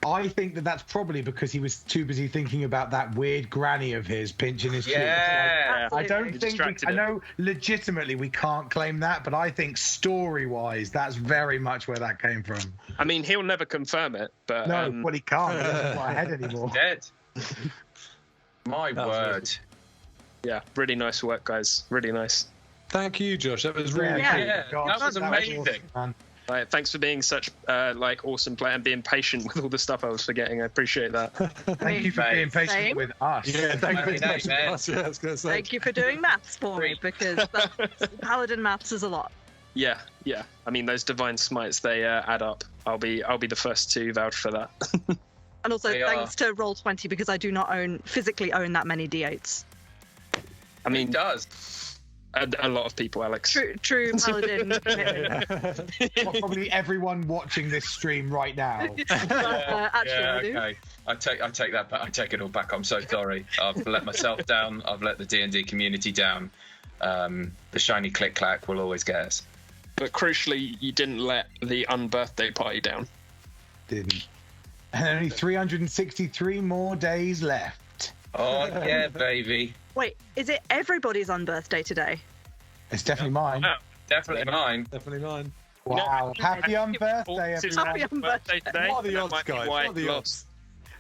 I think that's probably because he was too busy thinking about that weird granny of his pinching his cheek. I don't think I know legitimately we can't claim that, but I think story-wise, that's very much where that came from.
I mean, he'll never confirm it, but
well, he can't. He doesn't fly ahead anymore.
Dead. My word.
Yeah, really nice work, guys. Really nice.
Thank you, Josh. That was really cool.
Yeah, that was amazing.
Awesome,
Right, thanks for being such awesome player and being patient with all the stuff I was forgetting. I appreciate that.
Thank you for being patient with us.
Yeah, thank you for being patient with us. Yeah, I was going to say.
Thank you for doing maths for me, because paladin maths is a lot.
Yeah. I mean, those divine smites, they add up. I'll be the first to vouch for that.
And also thanks to Roll20, because I do not physically own that many D8s.
I mean,
it does.
A lot of people, Alex.
True paladin commitment.
Probably everyone watching this stream right now.
Okay. I take that back. I take it all back. I'm so sorry. I've let myself down. I've let the D&D community down. The shiny click clack will always get us.
But crucially, you didn't let the Unbirthday Party down.
Didn't. And only 363 more days left.
Oh yeah, baby.
Wait, is it everybody's Unbirthday today?
It's definitely mine.
Oh, definitely mine.
Definitely mine.
Wow. Happy Unbirthday, everyone.
Happy Unbirthday
today.
What are the odds, guys? What are the odds?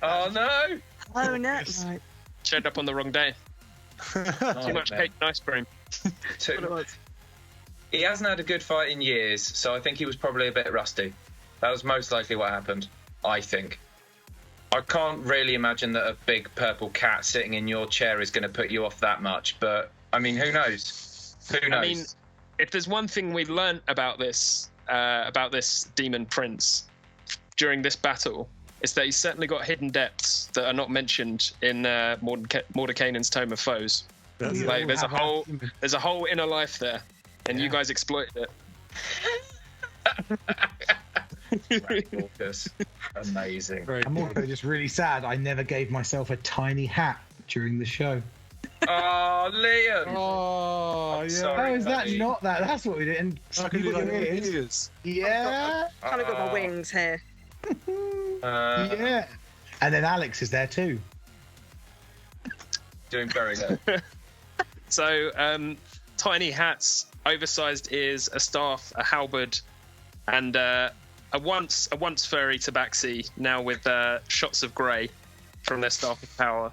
Oh no!
Oh no! Right.
Showed up on the wrong day. Too much cake and ice cream.
He hasn't had a good fight in years, so I think he was probably a bit rusty. That was most likely what happened, I think. I can't really imagine that a big purple cat sitting in your chair is going to put you off that much, but, I mean, who knows? Who knows?
I mean, if there's one thing we learned about this demon prince during this battle, it's that he's certainly got hidden depths that are not mentioned in Mordekainen's Tome of Foes. Like, there's a whole inner life there, and you guys exploited it.
Orcus. Amazing.
I'm also just really sad I never gave myself a tiny hat during the show.
Oh, Liam!
Oh, yeah.
Sorry,
How is that
buddy.
not that? That's what we did. And
I could do
you got
like
your ears.
ears.
Yeah.
Kind of got my wings here.
Yeah. And then Alex is there too.
Doing very good.
So, tiny hats, oversized ears, a staff, a halberd, and a once furry tabaxi, now with shots of grey from their staff of power.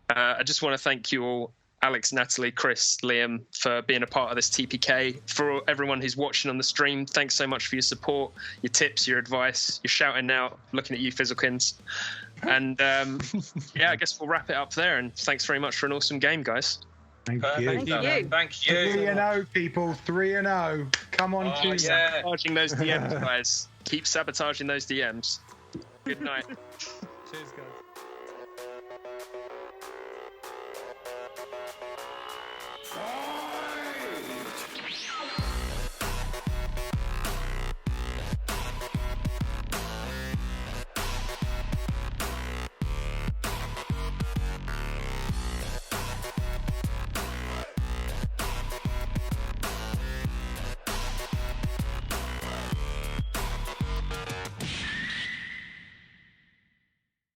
I just want to thank you all, Alex, Natalie, Chris, Liam, for being a part of this TPK. For everyone who's watching on the stream, thanks so much for your support, your tips, your advice, your shouting out, looking at you, Fizzlekins. And I guess we'll wrap it up there. And thanks very much for an awesome game, guys.
Thank
Thank
you.
you.
Thank you.
3-0, people. 3-0. Come on, choose.
Yeah.
Sabotaging those DMs, guys. Keep sabotaging those DMs. Good night.
Cheers, guys.